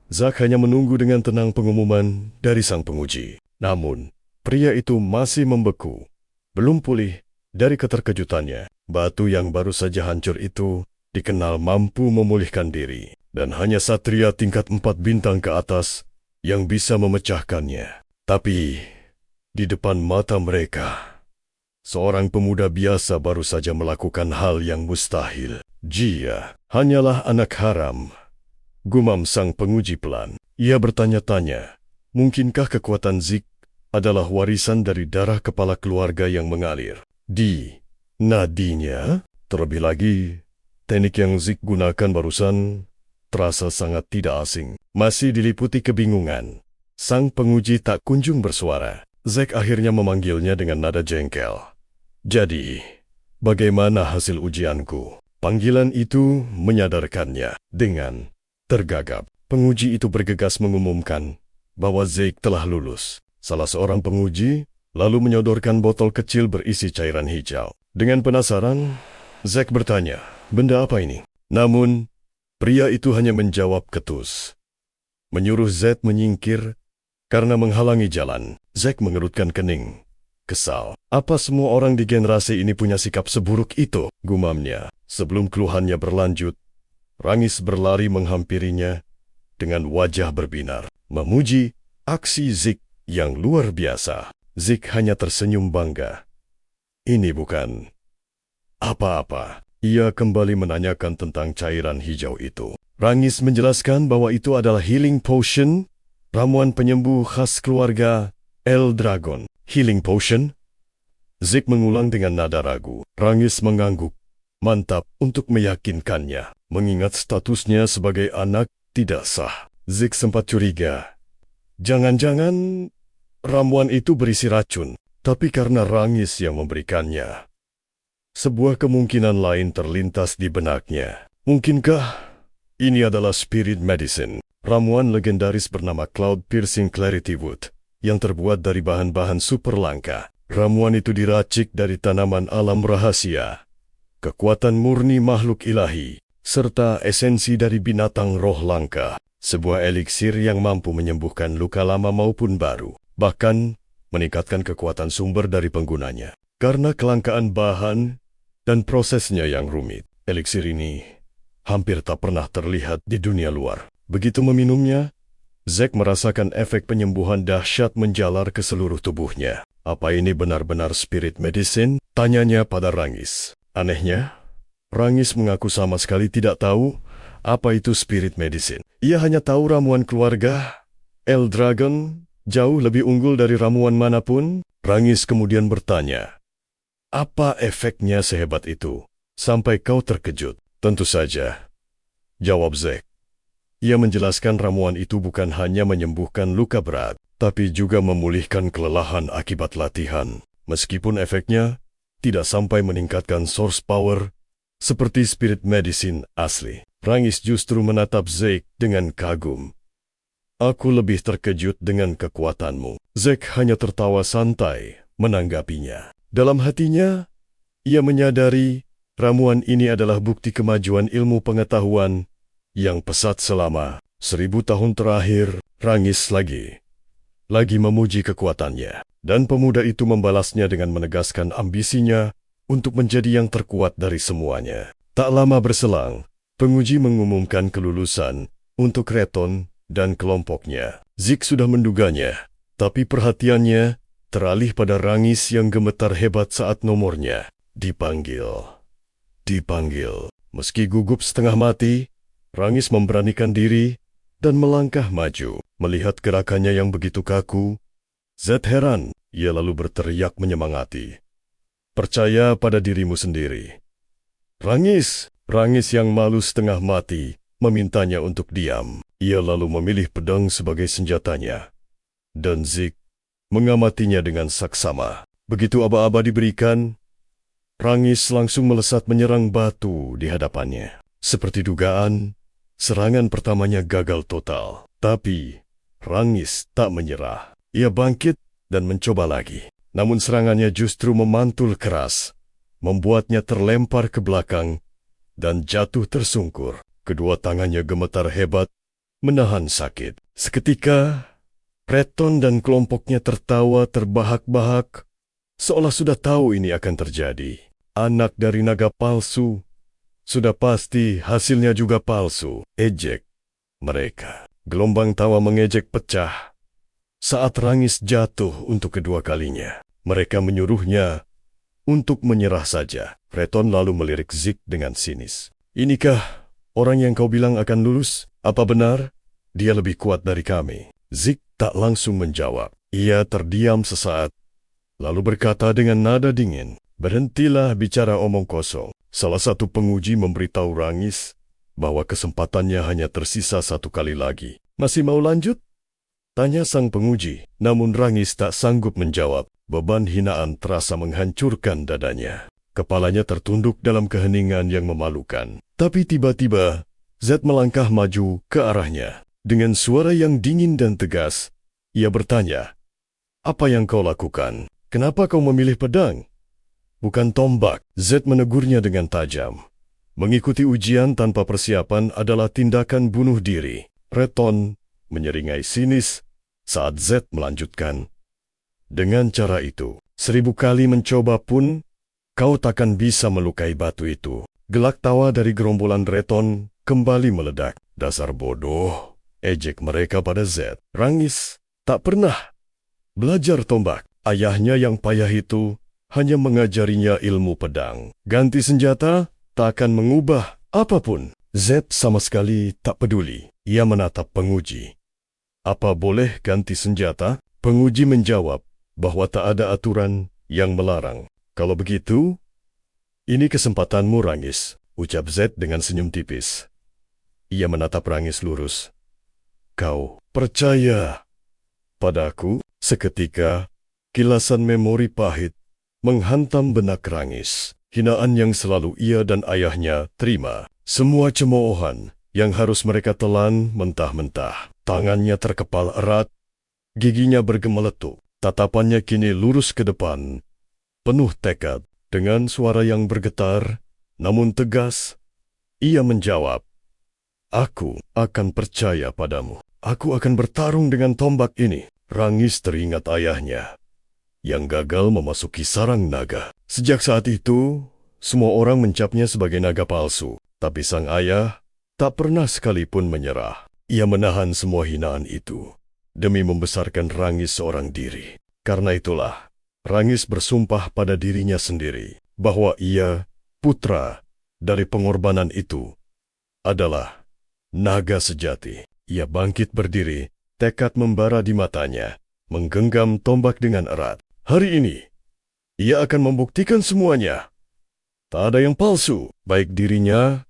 Zack hanya menunggu dengan tenang pengumuman dari sang penguji. Namun, pria itu masih membeku, belum pulih dari keterkejutannya. Batu yang baru saja hancur itu dikenal mampu memulihkan diri, dan hanya satria tingkat 4 bintang ke atas yang bisa memecahkannya. Tapi, di depan mata mereka, seorang pemuda biasa baru saja melakukan hal yang mustahil. Dia hanyalah anak haram, gumam sang penguji pelan. Ia bertanya-tanya, mungkinkah kekuatan Zik adalah warisan dari darah kepala keluarga yang mengalir di nadinya? Terlebih lagi, teknik yang Zik gunakan barusan terasa sangat tidak asing. Masih diliputi kebingungan, sang penguji tak kunjung bersuara. Zack akhirnya memanggilnya dengan nada jengkel. Jadi, bagaimana hasil ujianku? Panggilan itu menyadarkannya. Dengan tergagap, penguji itu bergegas mengumumkan bahwa Zack telah lulus. Salah seorang penguji lalu menyodorkan botol kecil berisi cairan hijau. Dengan penasaran, Zack bertanya, benda apa ini? Namun, pria itu hanya menjawab ketus, menyuruh Zack menyingkir karena menghalangi jalan. Zack mengerutkan kening, kesal. Apa semua orang di generasi ini punya sikap seburuk itu? Gumamnya. Sebelum keluhannya berlanjut, Rangis berlari menghampirinya dengan wajah berbinar, memuji aksi Zik yang luar biasa. Zik hanya tersenyum bangga. Ini bukan apa-apa. Ia kembali menanyakan tentang cairan hijau itu. Rangis menjelaskan bahwa itu adalah healing potion, ramuan penyembuh khas keluarga Eldragon. Healing potion? Zik mengulang dengan nada ragu. Rangis mengangguk. Mantap untuk meyakinkannya. Mengingat statusnya sebagai anak tidak sah, Zik sempat curiga. Jangan-jangan ramuan itu berisi racun, tapi karena Rangis yang memberikannya. Sebuah kemungkinan lain terlintas di benaknya. Mungkinkah ini adalah spirit medicine, ramuan legendaris bernama Cloud Piercing Clarity Wood, yang terbuat dari bahan-bahan super langka. Ramuan itu diracik dari tanaman alam rahasia, kekuatan murni makhluk ilahi, serta esensi dari binatang roh langka. Sebuah eliksir yang mampu menyembuhkan luka lama maupun baru, bahkan meningkatkan kekuatan sumber dari penggunanya. Karena kelangkaan bahan dan prosesnya yang rumit, eliksir ini hampir tak pernah terlihat di dunia luar. Begitu meminumnya, Zack merasakan efek penyembuhan dahsyat menjalar ke seluruh tubuhnya. Apa ini benar-benar spirit medicine? Tanyanya pada Rangis. Anehnya, Rangis mengaku sama sekali tidak tahu apa itu spirit medicine. Ia hanya tahu ramuan keluarga Eldragon jauh lebih unggul dari ramuan manapun. Rangis kemudian bertanya, apa efeknya sehebat itu sampai kau terkejut? Tentu saja, jawab Zack. Ia menjelaskan ramuan itu bukan hanya menyembuhkan luka berat, tapi juga memulihkan kelelahan akibat latihan. Meskipun efeknya tidak sampai meningkatkan source power seperti spirit medicine asli. Rangis justru menatap Zack dengan kagum. Aku lebih terkejut dengan kekuatanmu. Zack hanya tertawa santai menanggapinya. Dalam hatinya, ia menyadari ramuan ini adalah bukti kemajuan ilmu pengetahuan yang pesat selama 1000 tahun terakhir. Rangis lagi memuji kekuatannya. Dan pemuda itu membalasnya dengan menegaskan ambisinya untuk menjadi yang terkuat dari semuanya. Tak lama berselang, penguji mengumumkan kelulusan untuk Reton dan kelompoknya. Zack sudah menduganya, tapi perhatiannya teralih pada Rangis yang gemetar hebat saat nomornya dipanggil. Meski gugup setengah mati, Rangis memberanikan diri dan melangkah maju. Melihat gerakannya yang begitu kaku, Zed heran. Ia lalu berteriak menyemangati. Percaya pada dirimu sendiri. Rangis yang malu setengah mati memintanya untuk diam. Ia lalu memilih pedang sebagai senjatanya. Dan Zack mengamatinya dengan saksama. Begitu aba-aba diberikan, Rangis langsung melesat menyerang batu di hadapannya. Seperti dugaan, serangan pertamanya gagal total. Tapi Rangis tak menyerah. Ia bangkit dan mencoba lagi. Namun serangannya justru memantul keras, membuatnya terlempar ke belakang dan jatuh tersungkur. Kedua tangannya gemetar hebat, menahan sakit. Seketika, Reton dan kelompoknya tertawa terbahak-bahak, seolah sudah tahu ini akan terjadi. Anak dari naga palsu, sudah pasti hasilnya juga palsu. Ejek mereka. Gelombang tawa mengejek pecah saat Rangis jatuh untuk kedua kalinya. Mereka menyuruhnya untuk menyerah saja. Reton lalu melirik Zack dengan sinis. Inikah orang yang kau bilang akan lulus? Apa benar dia lebih kuat dari kami? Zack tak langsung menjawab. Ia terdiam sesaat, lalu berkata dengan nada dingin, berhentilah bicara omong kosong. Salah satu penguji memberitahu Rangis bahwa kesempatannya hanya tersisa 1 kali lagi. Masih mau lanjut? Tanya sang penguji. Namun Rangis tak sanggup menjawab. Beban hinaan terasa menghancurkan dadanya. Kepalanya tertunduk dalam keheningan yang memalukan. Tapi tiba-tiba, Zed melangkah maju ke arahnya. Dengan suara yang dingin dan tegas, ia bertanya, apa yang kau lakukan? Kenapa kau memilih pedang? Bukan tombak. Zed menegurnya dengan tajam. Mengikuti ujian tanpa persiapan adalah tindakan bunuh diri. Reton menyeringai sinis saat Zed melanjutkan. Dengan cara itu, 1000 kali mencoba pun, kau takkan bisa melukai batu itu. Gelak tawa dari gerombolan Reton kembali meledak. Dasar bodoh, ejek mereka pada Zed. Rangis tak pernah belajar tombak. Ayahnya yang payah itu hanya mengajarinya ilmu pedang. Ganti senjata tak akan mengubah apapun. Zed sama sekali tak peduli. Ia menatap penguji. Apa boleh ganti senjata? Penguji menjawab bahwa tak ada aturan yang melarang. Kalau begitu, ini kesempatanmu, Rangis, ucap Zed dengan senyum tipis. Ia menatap Rangis lurus. Kau percaya padaku? Seketika, kilasan memori pahit menghantam benak Rangis. Hinaan yang selalu ia dan ayahnya terima. Semua cemoohan yang harus mereka telan mentah-mentah. Tangannya terkepal erat, giginya bergemeletup. Tatapannya kini lurus ke depan, penuh tekad. Dengan suara yang bergetar, namun tegas, ia menjawab, aku akan percaya padamu. Aku akan bertarung dengan tombak ini. Rangis teringat ayahnya yang gagal memasuki sarang naga. Sejak saat itu, semua orang mencapnya sebagai naga palsu. Tapi sang ayah tak pernah sekalipun menyerah. Ia menahan semua hinaan itu demi membesarkan Rangis seorang diri. Karena itulah, Rangis bersumpah pada dirinya sendiri bahwa ia putra dari pengorbanan itu adalah naga sejati. Ia bangkit berdiri, tekad membara di matanya, menggenggam tombak dengan erat. Hari ini, ia akan membuktikan semuanya. Tak ada yang palsu, baik dirinya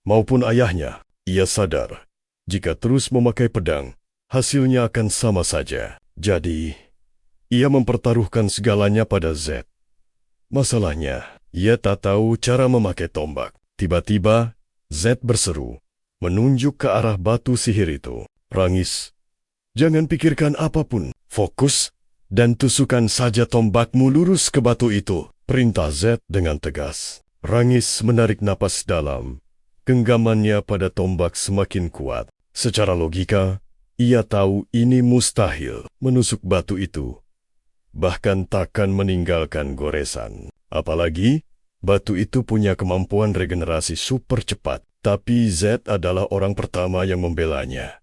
maupun ayahnya. Ia sadar, jika terus memakai pedang, hasilnya akan sama saja. Jadi, ia mempertaruhkan segalanya pada Z. Masalahnya, ia tak tahu cara memakai tombak. Tiba-tiba, Z berseru, menunjuk ke arah batu sihir itu. Rangis, jangan pikirkan apapun. Fokus dan tusukkan saja tombakmu lurus ke batu itu, perintah Z dengan tegas. Rangis menarik napas dalam. Genggamannya pada tombak semakin kuat. Secara logika, ia tahu ini mustahil menusuk batu itu. Bahkan takkan meninggalkan goresan. Apalagi, batu itu punya kemampuan regenerasi super cepat. Tapi Z adalah orang pertama yang membelanya.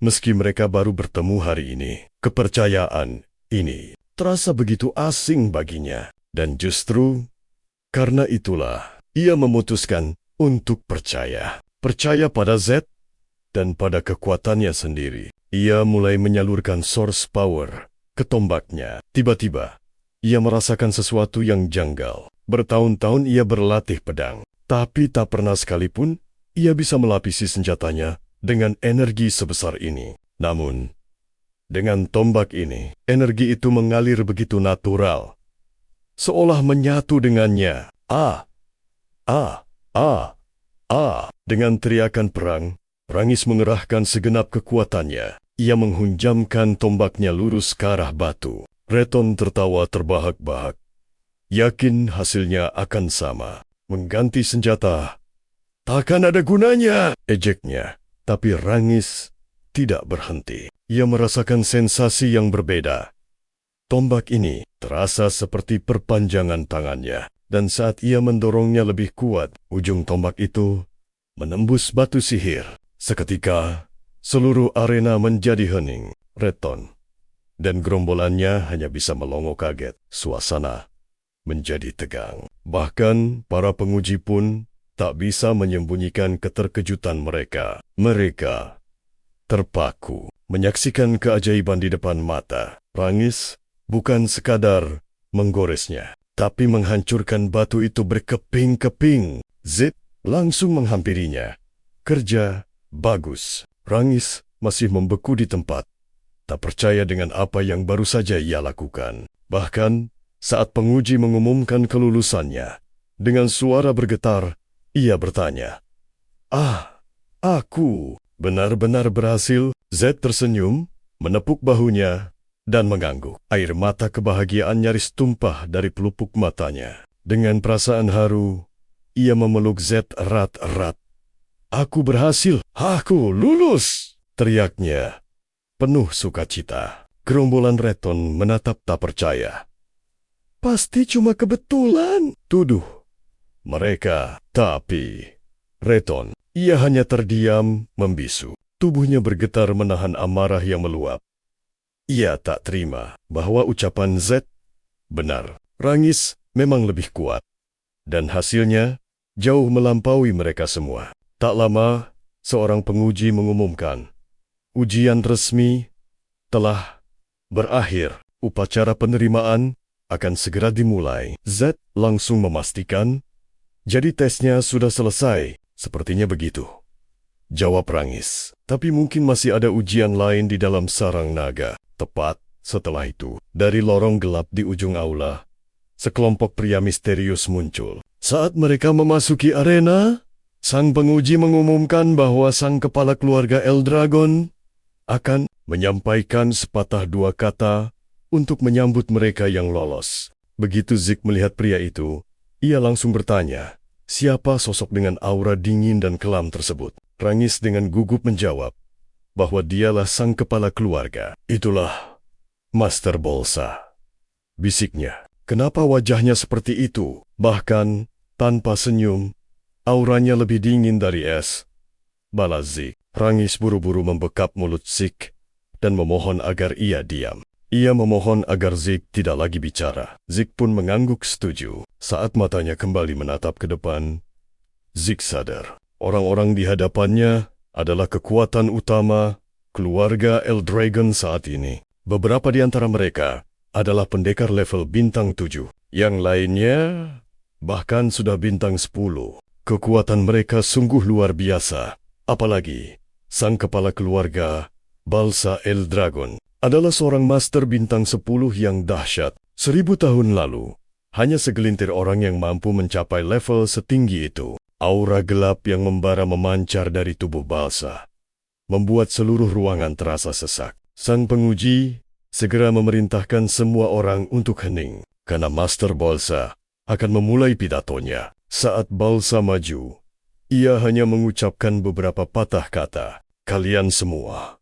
Meski mereka baru bertemu hari ini, kepercayaan ini terasa begitu asing baginya. Dan justru, karena itulah, ia memutuskan untuk percaya. Percaya pada Z dan pada kekuatannya sendiri. Ia mulai menyalurkan source power ke tombaknya. Tiba-tiba, ia merasakan sesuatu yang janggal. Bertahun-tahun ia berlatih pedang, tapi tak pernah sekalipun ia bisa melapisi senjatanya dengan energi sebesar ini. Namun, dengan tombak ini, energi itu mengalir begitu natural, seolah menyatu dengannya. Dengan teriakan perang, Rangis mengerahkan segenap kekuatannya. Ia menghunjamkan tombaknya lurus ke arah batu. Reton tertawa terbahak-bahak. Yakin hasilnya akan sama. Mengganti senjata takkan ada gunanya, ejeknya. Tapi Rangis tidak berhenti. Ia merasakan sensasi yang berbeda. Tombak ini terasa seperti perpanjangan tangannya. Dan saat ia mendorongnya lebih kuat, ujung tombak itu menembus batu sihir. Seketika, seluruh arena menjadi hening. Reton dan gerombolannya hanya bisa melongo kaget. Suasana menjadi tegang. Bahkan para penguji pun tak bisa menyembunyikan keterkejutan mereka. Mereka terpaku menyaksikan keajaiban di depan mata. Rangis bukan sekadar menggoresnya, tapi menghancurkan batu itu berkeping-keping. Z langsung menghampirinya. Kerja bagus. Rangis masih membeku di tempat, tak percaya dengan apa yang baru saja ia lakukan. Bahkan saat penguji mengumumkan kelulusannya, dengan suara bergetar, ia bertanya, aku benar-benar berhasil?" Z tersenyum, menepuk bahunya, dan mengangguk. Air mata kebahagiaan nyaris tumpah dari pelupuk matanya. Dengan perasaan haru, ia memeluk Z erat-erat. "Aku berhasil! Aku lulus!" teriaknya, penuh sukacita. Gerombolan Reton menatap tak percaya. "Pasti cuma kebetulan," tuduh mereka. Tapi Reton, ia hanya terdiam, membisu. Tubuhnya bergetar menahan amarah yang meluap. Ia tak terima bahwa ucapan Z benar. Rangis memang lebih kuat. Dan hasilnya jauh melampaui mereka semua. Tak lama, seorang penguji mengumumkan, ujian resmi telah berakhir. Upacara penerimaan akan segera dimulai. Z langsung memastikan, jadi tesnya sudah selesai. Sepertinya begitu, jawab Rangis. Tapi mungkin masih ada ujian lain di dalam sarang naga. Tepat setelah itu, dari lorong gelap di ujung aula, sekelompok pria misterius muncul. Saat mereka memasuki arena, sang penguji mengumumkan bahwa sang kepala keluarga Eldragon akan menyampaikan sepatah dua kata untuk menyambut mereka yang lolos. Begitu Zik melihat pria itu, ia langsung bertanya, siapa sosok dengan aura dingin dan kelam tersebut? Rangis dengan gugup menjawab bahwa dialah sang kepala keluarga. "Itulah Master Bolsa," bisiknya. "Kenapa wajahnya seperti itu? Bahkan tanpa senyum, auranya lebih dingin dari es," balas Zik. Rangis buru-buru membekap mulut Zik dan memohon agar ia diam. Ia memohon agar Zik tidak lagi bicara. Zik pun mengangguk setuju. Saat matanya kembali menatap ke depan, Zik sadar, orang-orang di hadapannya adalah kekuatan utama keluarga Eldragon saat ini. Beberapa di antara mereka adalah pendekar level bintang 7. Yang lainnya bahkan sudah bintang 10. Kekuatan mereka sungguh luar biasa. Apalagi, sang kepala keluarga, Balsa Eldragon, adalah seorang master bintang 10 yang dahsyat. 1000 tahun lalu, hanya segelintir orang yang mampu mencapai level setinggi itu. Aura gelap yang membara memancar dari tubuh Balsa, membuat seluruh ruangan terasa sesak. Sang penguji segera memerintahkan semua orang untuk hening, karena Master Balsa akan memulai pidatonya. Saat Balsa maju, ia hanya mengucapkan beberapa patah kata. Kalian semua,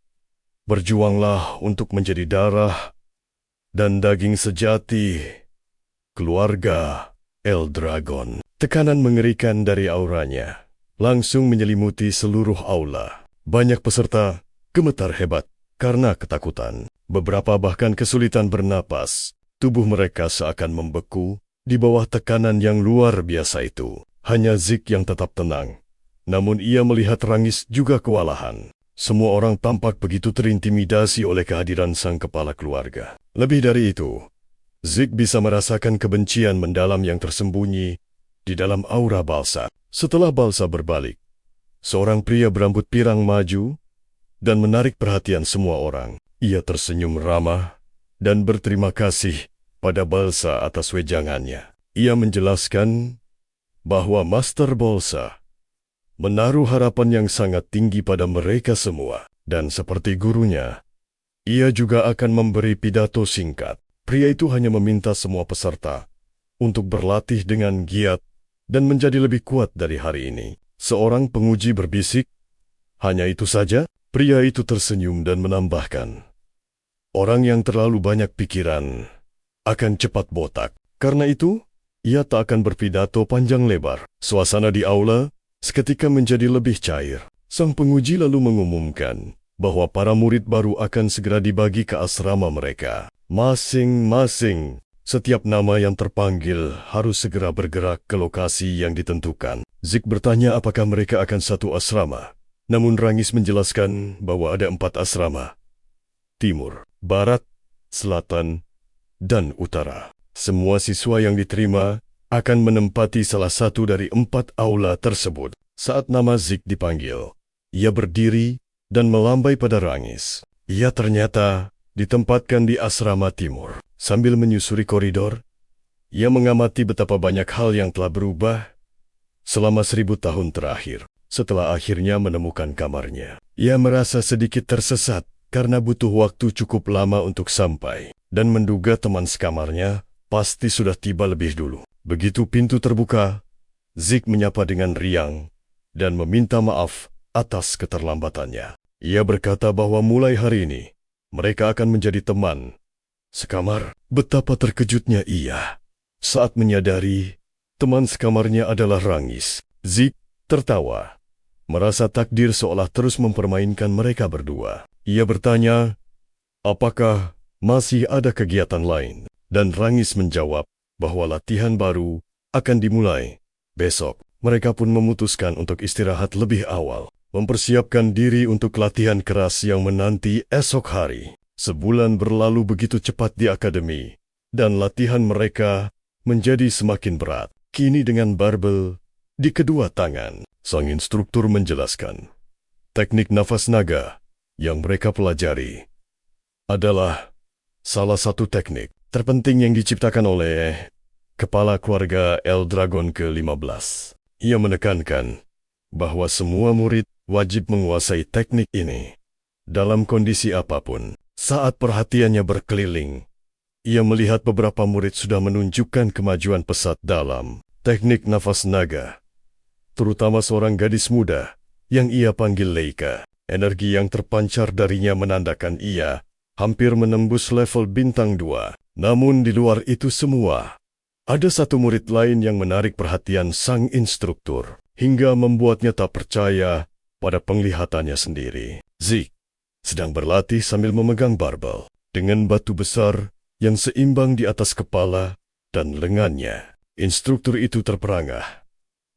berjuanglah untuk menjadi darah dan daging sejati keluarga Eldragon. Tekanan mengerikan dari auranya langsung menyelimuti seluruh aula. Banyak peserta gemetar hebat karena ketakutan. Beberapa bahkan kesulitan bernapas. Tubuh mereka seakan membeku di bawah tekanan yang luar biasa itu. Hanya Zik yang tetap tenang. Namun ia melihat Rangis juga kewalahan. Semua orang tampak begitu terintimidasi oleh kehadiran sang kepala keluarga. Lebih dari itu, Zik bisa merasakan kebencian mendalam yang tersembunyi di dalam aura Balsa. Setelah Balsa berbalik, seorang pria berambut pirang maju dan menarik perhatian semua orang. Ia tersenyum ramah dan berterima kasih pada Balsa atas wejangannya. Ia menjelaskan bahwa Master Balsa menaruh harapan yang sangat tinggi pada mereka semua. Dan seperti gurunya, ia juga akan memberi pidato singkat. Pria itu hanya meminta semua peserta untuk berlatih dengan giat dan menjadi lebih kuat dari hari ini. Seorang penguji berbisik, hanya itu saja. Pria itu tersenyum dan menambahkan, orang yang terlalu banyak pikiran akan cepat botak. Karena itu, ia tak akan berpidato panjang lebar. Suasana di aula seketika menjadi lebih cair. Sang penguji lalu mengumumkan bahwa para murid baru akan segera dibagi ke asrama mereka. Masing-masing, setiap nama yang terpanggil harus segera bergerak ke lokasi yang ditentukan. Zik bertanya apakah mereka akan satu asrama. Namun Rangis menjelaskan bahwa ada 4 asrama. Timur, Barat, Selatan, dan Utara. Semua siswa yang diterima akan menempati salah satu dari 4 aula tersebut. Saat nama Zik dipanggil, ia berdiri dan melambai pada Rangis. Ia ternyata ditempatkan di asrama Timur. Sambil menyusuri koridor, ia mengamati betapa banyak hal yang telah berubah selama 1000 tahun terakhir. Setelah akhirnya menemukan kamarnya, ia merasa sedikit tersesat karena butuh waktu cukup lama untuk sampai, dan menduga teman sekamarnya pasti sudah tiba lebih dulu. Begitu pintu terbuka, Zik menyapa dengan riang dan meminta maaf atas keterlambatannya. Ia berkata bahwa mulai hari ini, mereka akan menjadi teman sekamar. Betapa terkejutnya ia saat menyadari teman sekamarnya adalah Rangis. Zik tertawa, merasa takdir seolah terus mempermainkan mereka berdua. Ia bertanya, apakah masih ada kegiatan lain? Dan Rangis menjawab bahwa latihan baru akan dimulai besok. Mereka pun memutuskan untuk istirahat lebih awal, mempersiapkan diri untuk latihan keras yang menanti esok hari. Sebulan berlalu begitu cepat di akademi, dan latihan mereka menjadi semakin berat. Kini dengan barbel di kedua tangan, sang instruktur menjelaskan, teknik nafas naga yang mereka pelajari adalah salah satu teknik terpenting yang diciptakan oleh kepala keluarga Eldragon ke-15. Ia menekankan bahwa semua murid wajib menguasai teknik ini dalam kondisi apapun. Saat perhatiannya berkeliling, ia melihat beberapa murid sudah menunjukkan kemajuan pesat dalam teknik nafas naga, terutama seorang gadis muda yang ia panggil Leika. Energi yang terpancar darinya menandakan ia hampir menembus level bintang 2. Namun di luar itu semua, ada satu murid lain yang menarik perhatian sang instruktur, hingga membuatnya tak percaya pada penglihatannya sendiri. Zik sedang berlatih sambil memegang barbel dengan batu besar yang seimbang di atas kepala dan lengannya. Instruktur itu terperangah,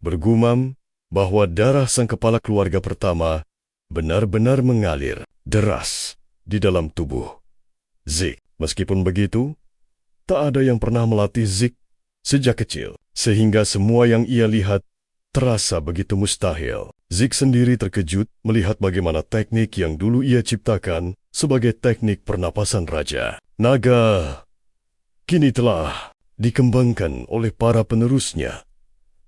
bergumam bahwa darah sang kepala keluarga pertama benar-benar mengalir deras di dalam tubuh Zeke. Meskipun begitu, tak ada yang pernah melatih Zeke sejak kecil, sehingga semua yang ia lihat terasa begitu mustahil. Zeke sendiri terkejut melihat bagaimana teknik yang dulu ia ciptakan sebagai teknik pernapasan raja naga kini telah dikembangkan oleh para penerusnya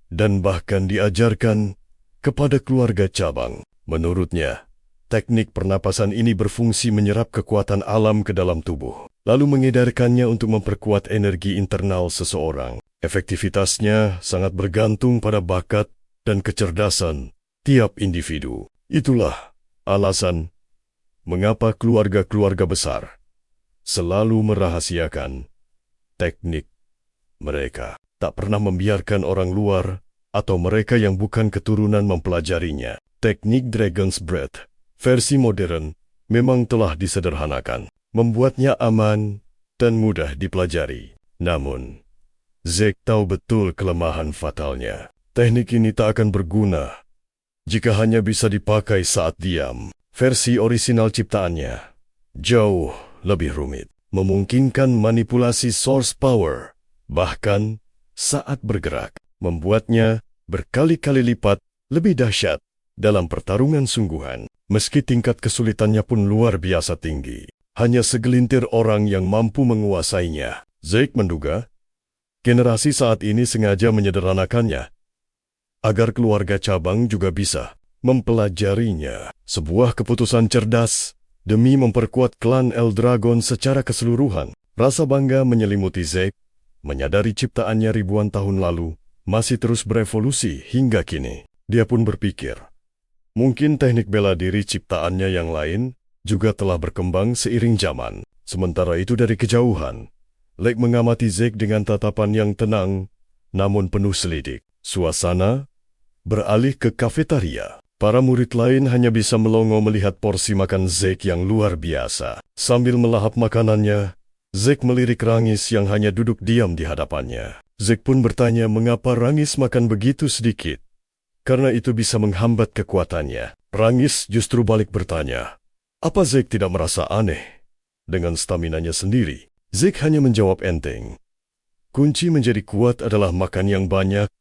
dan bahkan diajarkan kepada keluarga cabang. Menurutnya, teknik pernapasan ini berfungsi menyerap kekuatan alam ke dalam tubuh, lalu mengedarkannya untuk memperkuat energi internal seseorang. Efektivitasnya sangat bergantung pada bakat dan kecerdasan tiap individu. Itulah alasan mengapa keluarga-keluarga besar selalu merahasiakan teknik mereka. Tak pernah membiarkan orang luar atau mereka yang bukan keturunan mempelajarinya. Teknik Dragon's Breath versi modern memang telah disederhanakan, membuatnya aman dan mudah dipelajari. Namun, Zeke tahu betul kelemahan fatalnya. Teknik ini tak akan berguna jika hanya bisa dipakai saat diam. Versi orisinal ciptaannya jauh lebih rumit, memungkinkan manipulasi source power, bahkan saat bergerak, membuatnya berkali-kali lipat lebih dahsyat dalam pertarungan sungguhan. Meski tingkat kesulitannya pun luar biasa tinggi, hanya segelintir orang yang mampu menguasainya. Zeke menduga generasi saat ini sengaja menyederhanakannya agar keluarga cabang juga bisa mempelajarinya. Sebuah keputusan cerdas demi memperkuat klan Eldragon secara keseluruhan. Rasa bangga menyelimuti Zeke, menyadari ciptaannya ribuan tahun lalu masih terus berevolusi hingga kini. Dia pun berpikir, mungkin teknik bela diri ciptaannya yang lain juga telah berkembang seiring zaman. Sementara itu dari kejauhan, Lake mengamati Zeke dengan tatapan yang tenang namun penuh selidik. Suasana beralih ke kafetaria. Para murid lain hanya bisa melongo melihat porsi makan Zeke yang luar biasa. Sambil melahap makanannya, Zeke melirik Rangis yang hanya duduk diam di hadapannya. Zeke pun bertanya mengapa Rangis makan begitu sedikit. Karena itu bisa menghambat kekuatannya. Rangis justru balik bertanya, apa Zeke tidak merasa aneh dengan staminanya sendiri? Zeke hanya menjawab enteng. Kunci menjadi kuat adalah makan yang banyak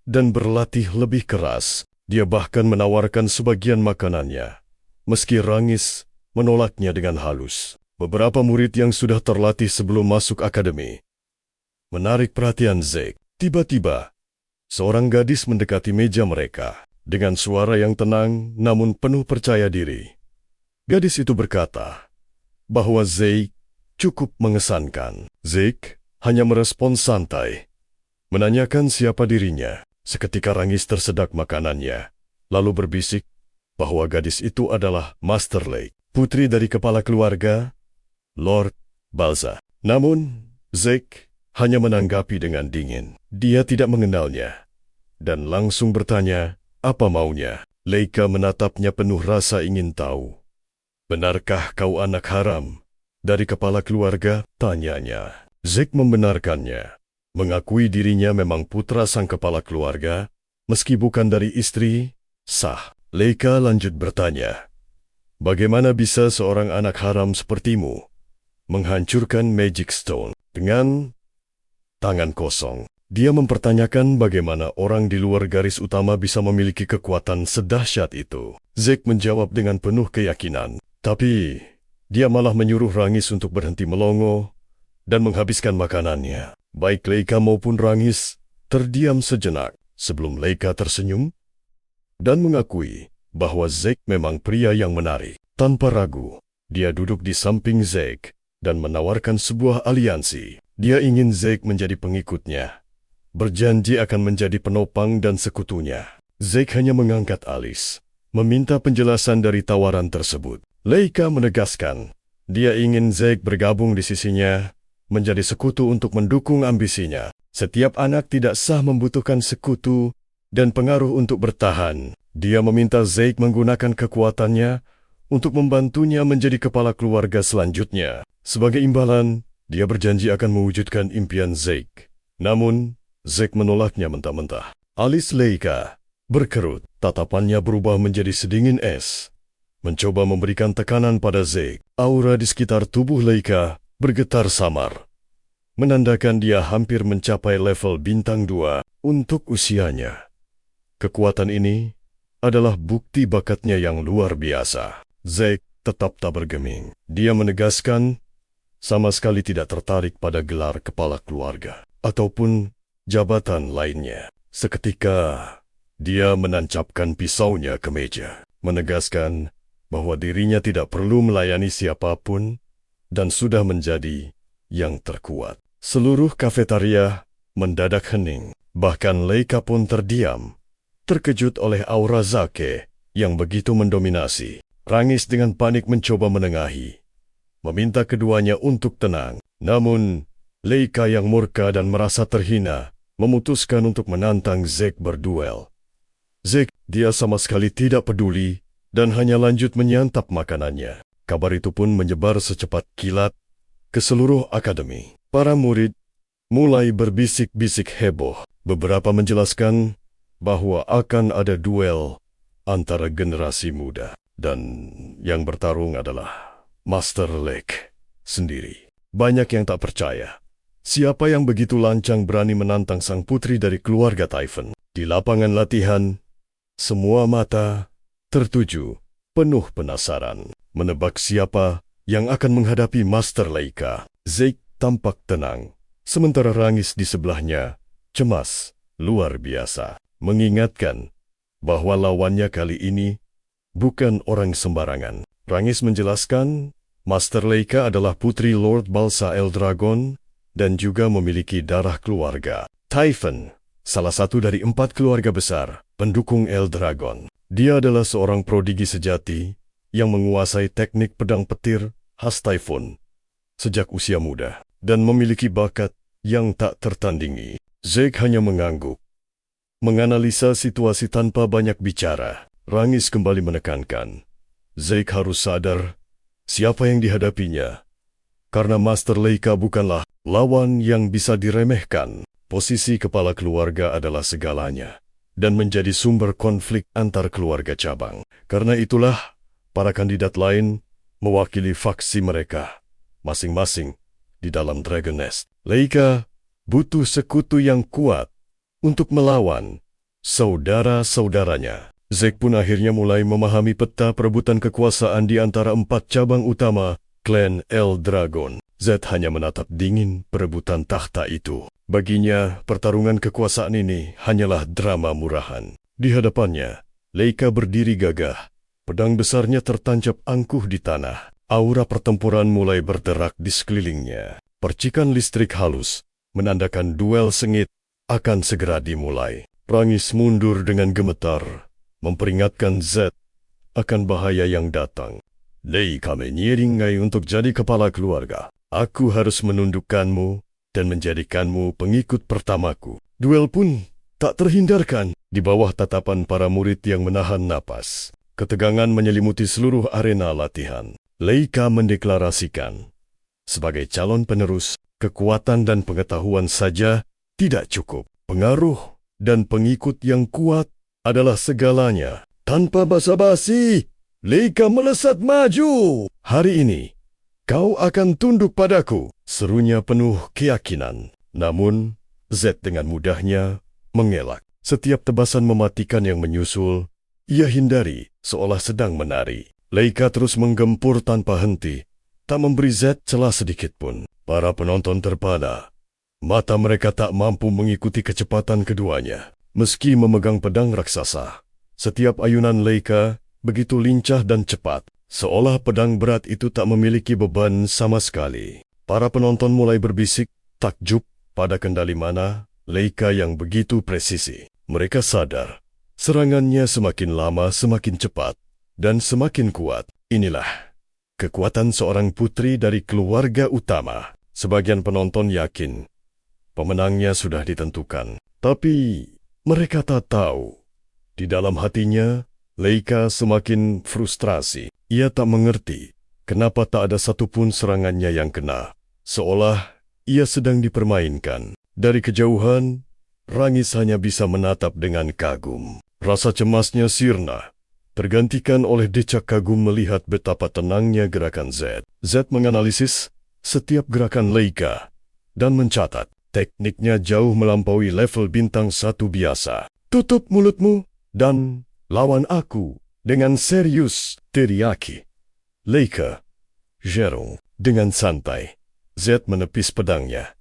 dan berlatih lebih keras. Dia bahkan menawarkan sebagian makanannya, meski Rangis menolaknya dengan halus. Beberapa murid yang sudah terlatih sebelum masuk akademi menarik perhatian Zeke. Tiba-tiba, seorang gadis mendekati meja mereka dengan suara yang tenang namun penuh percaya diri. Gadis itu berkata bahwa Zeke cukup mengesankan. Zeke hanya merespons santai, menanyakan siapa dirinya. Seketika Rangis tersedak makanannya, lalu berbisik bahwa gadis itu adalah Master Lake, putri dari kepala keluarga, Lord Balza. Namun, Zeke hanya menanggapi dengan dingin. Dia tidak mengenalnya, dan langsung bertanya apa maunya. Leika menatapnya penuh rasa ingin tahu. Benarkah kau anak haram dari kepala keluarga? Tanyanya. Zeke membenarkannya, mengakui dirinya memang putra sang kepala keluarga, meski bukan dari istri sah. Leika lanjut bertanya, bagaimana bisa seorang anak haram sepertimu menghancurkan Magic Stone dengan tangan kosong? Dia mempertanyakan bagaimana orang di luar garis utama bisa memiliki kekuatan sedahsyat itu. Zeke menjawab dengan penuh keyakinan, tapi dia malah menyuruh Rangis untuk berhenti melongo dan menghabiskan makanannya. Baik Leika maupun Rangis terdiam sejenak sebelum Leika tersenyum dan mengakui bahwa Zeke memang pria yang menarik. Tanpa ragu, dia duduk di samping Zeke dan menawarkan sebuah aliansi. Dia ingin Zeke menjadi pengikutnya, berjanji akan menjadi penopang dan sekutunya. Zeke hanya mengangkat alis, meminta penjelasan dari tawaran tersebut. Leika menegaskan, dia ingin Zeke bergabung di sisinya, menjadi sekutu untuk mendukung ambisinya. Setiap anak tidak sah membutuhkan sekutu dan pengaruh untuk bertahan. Dia meminta Zeke menggunakan kekuatannya untuk membantunya menjadi kepala keluarga selanjutnya. Sebagai imbalan, dia berjanji akan mewujudkan impian Zeke. Namun, Zeke menolaknya mentah-mentah. Alis Leika berkerut. Tatapannya berubah menjadi sedingin es. Mencoba memberikan tekanan pada Zeke. Aura di sekitar tubuh Leika bergetar samar, menandakan dia hampir mencapai level bintang 2 untuk usianya. Kekuatan ini adalah bukti bakatnya yang luar biasa. Zeke tetap tak bergeming. Dia menegaskan sama sekali tidak tertarik pada gelar kepala keluarga ataupun jabatan lainnya. Seketika, dia menancapkan pisaunya ke meja, menegaskan bahwa dirinya tidak perlu melayani siapapun dan sudah menjadi yang terkuat. Seluruh kafetaria mendadak hening, bahkan Leika pun terdiam, terkejut oleh aura Zake yang begitu mendominasi. Rangis dengan panik mencoba menengahi, meminta keduanya untuk tenang. Namun, Leika yang murka dan merasa terhina memutuskan untuk menantang Zeke berduel. Zeke, dia sama sekali tidak peduli dan hanya lanjut menyantap makanannya. Kabar itu pun menyebar secepat kilat ke seluruh akademi. Para murid mulai berbisik-bisik heboh. Beberapa menjelaskan bahwa akan ada duel antara generasi muda dan yang bertarung adalah Master Lake sendiri. Banyak yang tak percaya. Siapa yang begitu lancang berani menantang sang putri dari keluarga Typhon? Di lapangan latihan, semua mata tertuju, penuh penasaran, menebak siapa yang akan menghadapi Master Leika. Zeke tampak tenang, sementara Rangis di sebelahnya cemas luar biasa, mengingatkan bahwa lawannya kali ini bukan orang sembarangan. Rangis menjelaskan, Master Leika adalah putri Lord Balsa Eldragon dan juga memiliki darah keluarga Typhon, salah satu dari 4 keluarga besar pendukung Eldragon. Dia adalah seorang prodigi sejati yang menguasai teknik pedang petir khas Typhon sejak usia muda dan memiliki bakat yang tak tertandingi. Zeke hanya mengangguk, menganalisa situasi tanpa banyak bicara. Rangis kembali menekankan, Zeke harus sadar siapa yang dihadapinya, karena Master Leika bukanlah lawan yang bisa diremehkan. Posisi kepala keluarga adalah segalanya dan menjadi sumber konflik antar keluarga cabang. Karena itulah, para kandidat lain mewakili faksi mereka masing-masing di dalam Dragon Nest. Leika butuh sekutu yang kuat untuk melawan saudara-saudaranya. Zeke pun akhirnya mulai memahami peta perebutan kekuasaan di antara 4 cabang utama klan Eldragon. Zed hanya menatap dingin perebutan takhta itu. Baginya, pertarungan kekuasaan ini hanyalah drama murahan. Di hadapannya, Leika berdiri gagah. Pedang besarnya tertancap angkuh di tanah. Aura pertempuran mulai berderak di sekelilingnya. Percikan listrik halus menandakan duel sengit akan segera dimulai. Rangis mundur dengan gemetar, memperingatkan Zed akan bahaya yang datang. Leika menyiringai untuk jadi kepala keluarga. Aku harus menundukkanmu dan menjadikanmu pengikut pertamaku. Duel pun tak terhindarkan di bawah tatapan para murid yang menahan napas. Ketegangan menyelimuti seluruh arena latihan. Leika mendeklarasikan, sebagai calon penerus, kekuatan dan pengetahuan saja tidak cukup. Pengaruh dan pengikut yang kuat adalah segalanya. Tanpa basa-basi, Leika melesat maju. Hari ini, kau akan tunduk padaku, serunya penuh keyakinan. Namun, Zed dengan mudahnya mengelak. Setiap tebasan mematikan yang menyusul, ia hindari seolah sedang menari. Leika terus menggempur tanpa henti, tak memberi Zed celah sedikit pun. Para penonton terpana. Mata mereka tak mampu mengikuti kecepatan keduanya. Meski memegang pedang raksasa, setiap ayunan Leika begitu lincah dan cepat, seolah pedang berat itu tak memiliki beban sama sekali. Para penonton mulai berbisik takjub pada kendali mana Leika yang begitu presisi. Mereka sadar, serangannya semakin lama semakin cepat dan semakin kuat. Inilah kekuatan seorang putri dari keluarga utama. Sebagian penonton yakin pemenangnya sudah ditentukan. Tapi mereka tak tahu, di dalam hatinya Leika semakin frustrasi. Ia tak mengerti kenapa tak ada satupun serangannya yang kena, seolah ia sedang dipermainkan. Dari kejauhan, Rangis hanya bisa menatap dengan kagum. Rasa cemasnya sirna, tergantikan oleh decak kagum melihat betapa tenangnya gerakan Z. Z menganalisis setiap gerakan Leika dan mencatat tekniknya jauh melampaui level bintang 1 biasa. Tutup mulutmu dan lawan aku dengan serius, teriaki Leika. Jerung. Dengan santai, Z menepis pedangnya.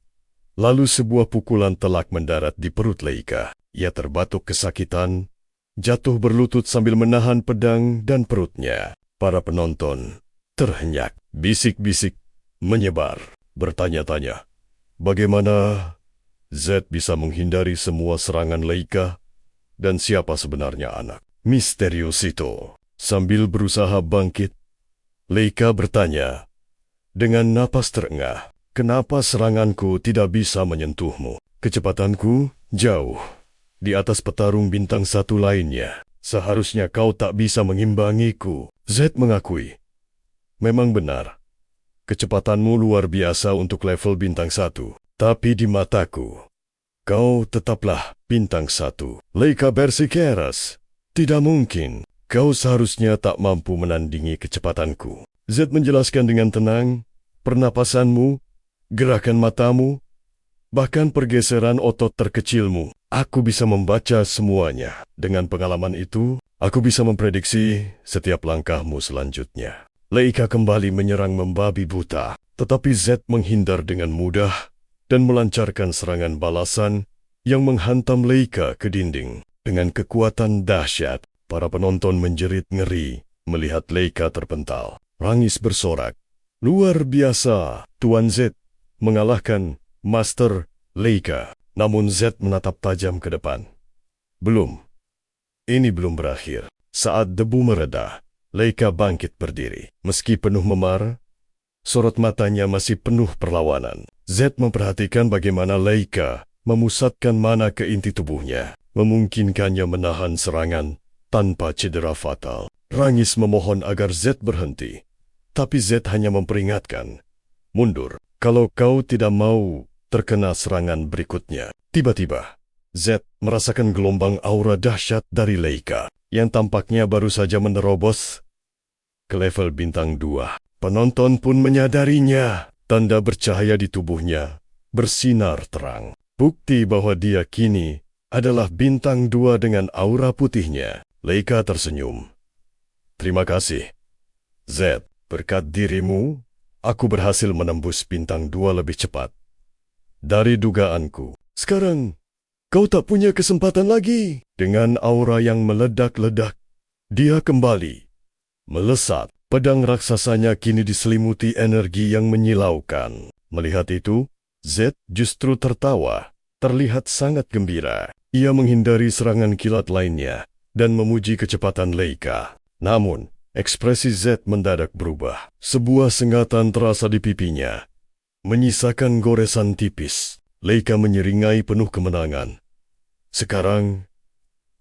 Lalu sebuah pukulan telak mendarat di perut Leika. Ia terbatuk kesakitan, jatuh berlutut sambil menahan pedang dan perutnya. Para penonton terhenyak. Bisik-bisik menyebar, bertanya-tanya, bagaimana Z bisa menghindari semua serangan Leika dan siapa sebenarnya anak misterius itu? Sambil berusaha bangkit, Leika bertanya dengan napas terengah, kenapa seranganku tidak bisa menyentuhmu? Kecepatanku jauh di atas petarung bintang 1 lainnya. Seharusnya kau tak bisa mengimbangiku. Z mengakui, memang benar, kecepatanmu luar biasa untuk level bintang 1. Tapi di mataku, kau tetaplah bintang 1. Leika bersikeras, tidak mungkin. Kau seharusnya tak mampu menandingi kecepatanku. Z menjelaskan dengan tenang, pernapasanmu, gerakan matamu, bahkan pergeseran otot terkecilmu. Aku bisa membaca semuanya. Dengan pengalaman itu, aku bisa memprediksi setiap langkahmu selanjutnya. Leika kembali menyerang membabi buta, tetapi Z menghindar dengan mudah dan melancarkan serangan balasan yang menghantam Leika ke dinding. Dengan kekuatan dahsyat, para penonton menjerit ngeri melihat Leika terpental. Rangis bersorak, luar biasa, Tuan Z mengalahkan Master Leika. Namun Z menatap tajam ke depan. Belum. Ini belum berakhir. Saat debu mereda, Leika bangkit berdiri. Meski penuh memar, sorot matanya masih penuh perlawanan. Z memperhatikan bagaimana Leika memusatkan mana ke inti tubuhnya, memungkinkannya menahan serangan tanpa cedera fatal. Rangis memohon agar Z berhenti, tapi Z hanya memperingatkan, mundur, kalau kau tidak mau terkena serangan berikutnya. Tiba-tiba, Z merasakan gelombang aura dahsyat dari Leika, yang tampaknya baru saja menerobos ke level bintang 2. Penonton pun menyadarinya, tanda bercahaya di tubuhnya bersinar terang. Bukti bahwa dia kini adalah bintang 2 dengan aura putihnya. Leika tersenyum. Terima kasih, Z. Berkat dirimu, aku berhasil menembus bintang 2 lebih cepat dari dugaanku. Sekarang, kau tak punya kesempatan lagi. Dengan aura yang meledak-ledak, dia kembali melesat. Pedang raksasanya kini diselimuti energi yang menyilaukan. Melihat itu, Z justru tertawa, terlihat sangat gembira. Ia menghindari serangan kilat lainnya dan memuji kecepatan Leika. Namun, ekspresi Z mendadak berubah. Sebuah sengatan terasa di pipinya, menyisakan goresan tipis. Leika menyeringai penuh kemenangan. Sekarang,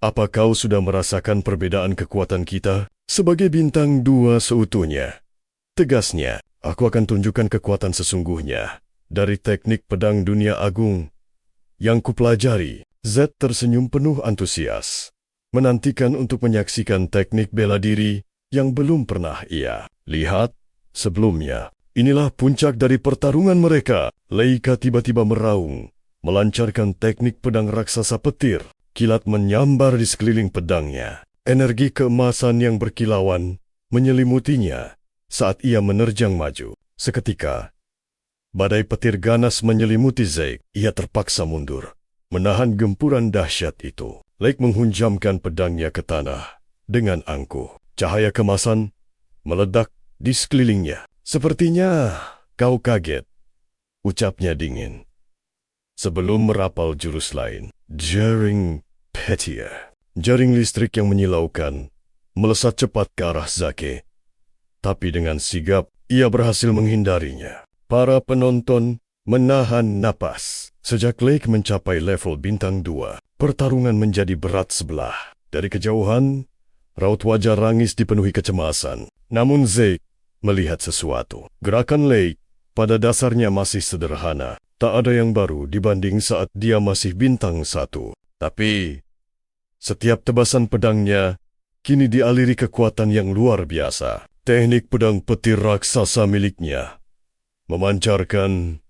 apa kau sudah merasakan perbedaan kekuatan kita? Sebagai bintang 2 seutuhnya, tegasnya, aku akan tunjukkan kekuatan sesungguhnya dari teknik pedang dunia agung yang kupelajari. Z tersenyum penuh antusias, menantikan untuk menyaksikan teknik bela diri yang belum pernah ia lihat sebelumnya. Inilah puncak dari pertarungan mereka. Leika tiba-tiba meraung, melancarkan teknik pedang raksasa petir. Kilat menyambar di sekeliling pedangnya. Energi keemasan yang berkilauan menyelimutinya saat ia menerjang maju. Seketika, badai petir ganas menyelimuti Zeke. Ia terpaksa mundur, menahan gempuran dahsyat itu. Lake menghunjamkan pedangnya ke tanah dengan angkuh. Cahaya kemasan meledak di sekelilingnya. Sepertinya kau kaget, ucapnya dingin. Sebelum merapal jurus lain, Jaring Petir. Jaring listrik yang menyilaukan melesat cepat ke arah Zake. Tapi dengan sigap, ia berhasil menghindarinya. Para penonton menahan napas. Sejak Lake mencapai level bintang 2, pertarungan menjadi berat sebelah. Dari kejauhan, raut wajah Rangis dipenuhi kecemasan. Namun Zeke melihat sesuatu. Gerakan Lake pada dasarnya masih sederhana. Tak ada yang baru dibanding saat dia masih bintang 1. Tapi, Setiap tebasan pedangnya kini dialiri kekuatan yang luar biasa. Teknik pedang petir raksasa miliknya memancarkan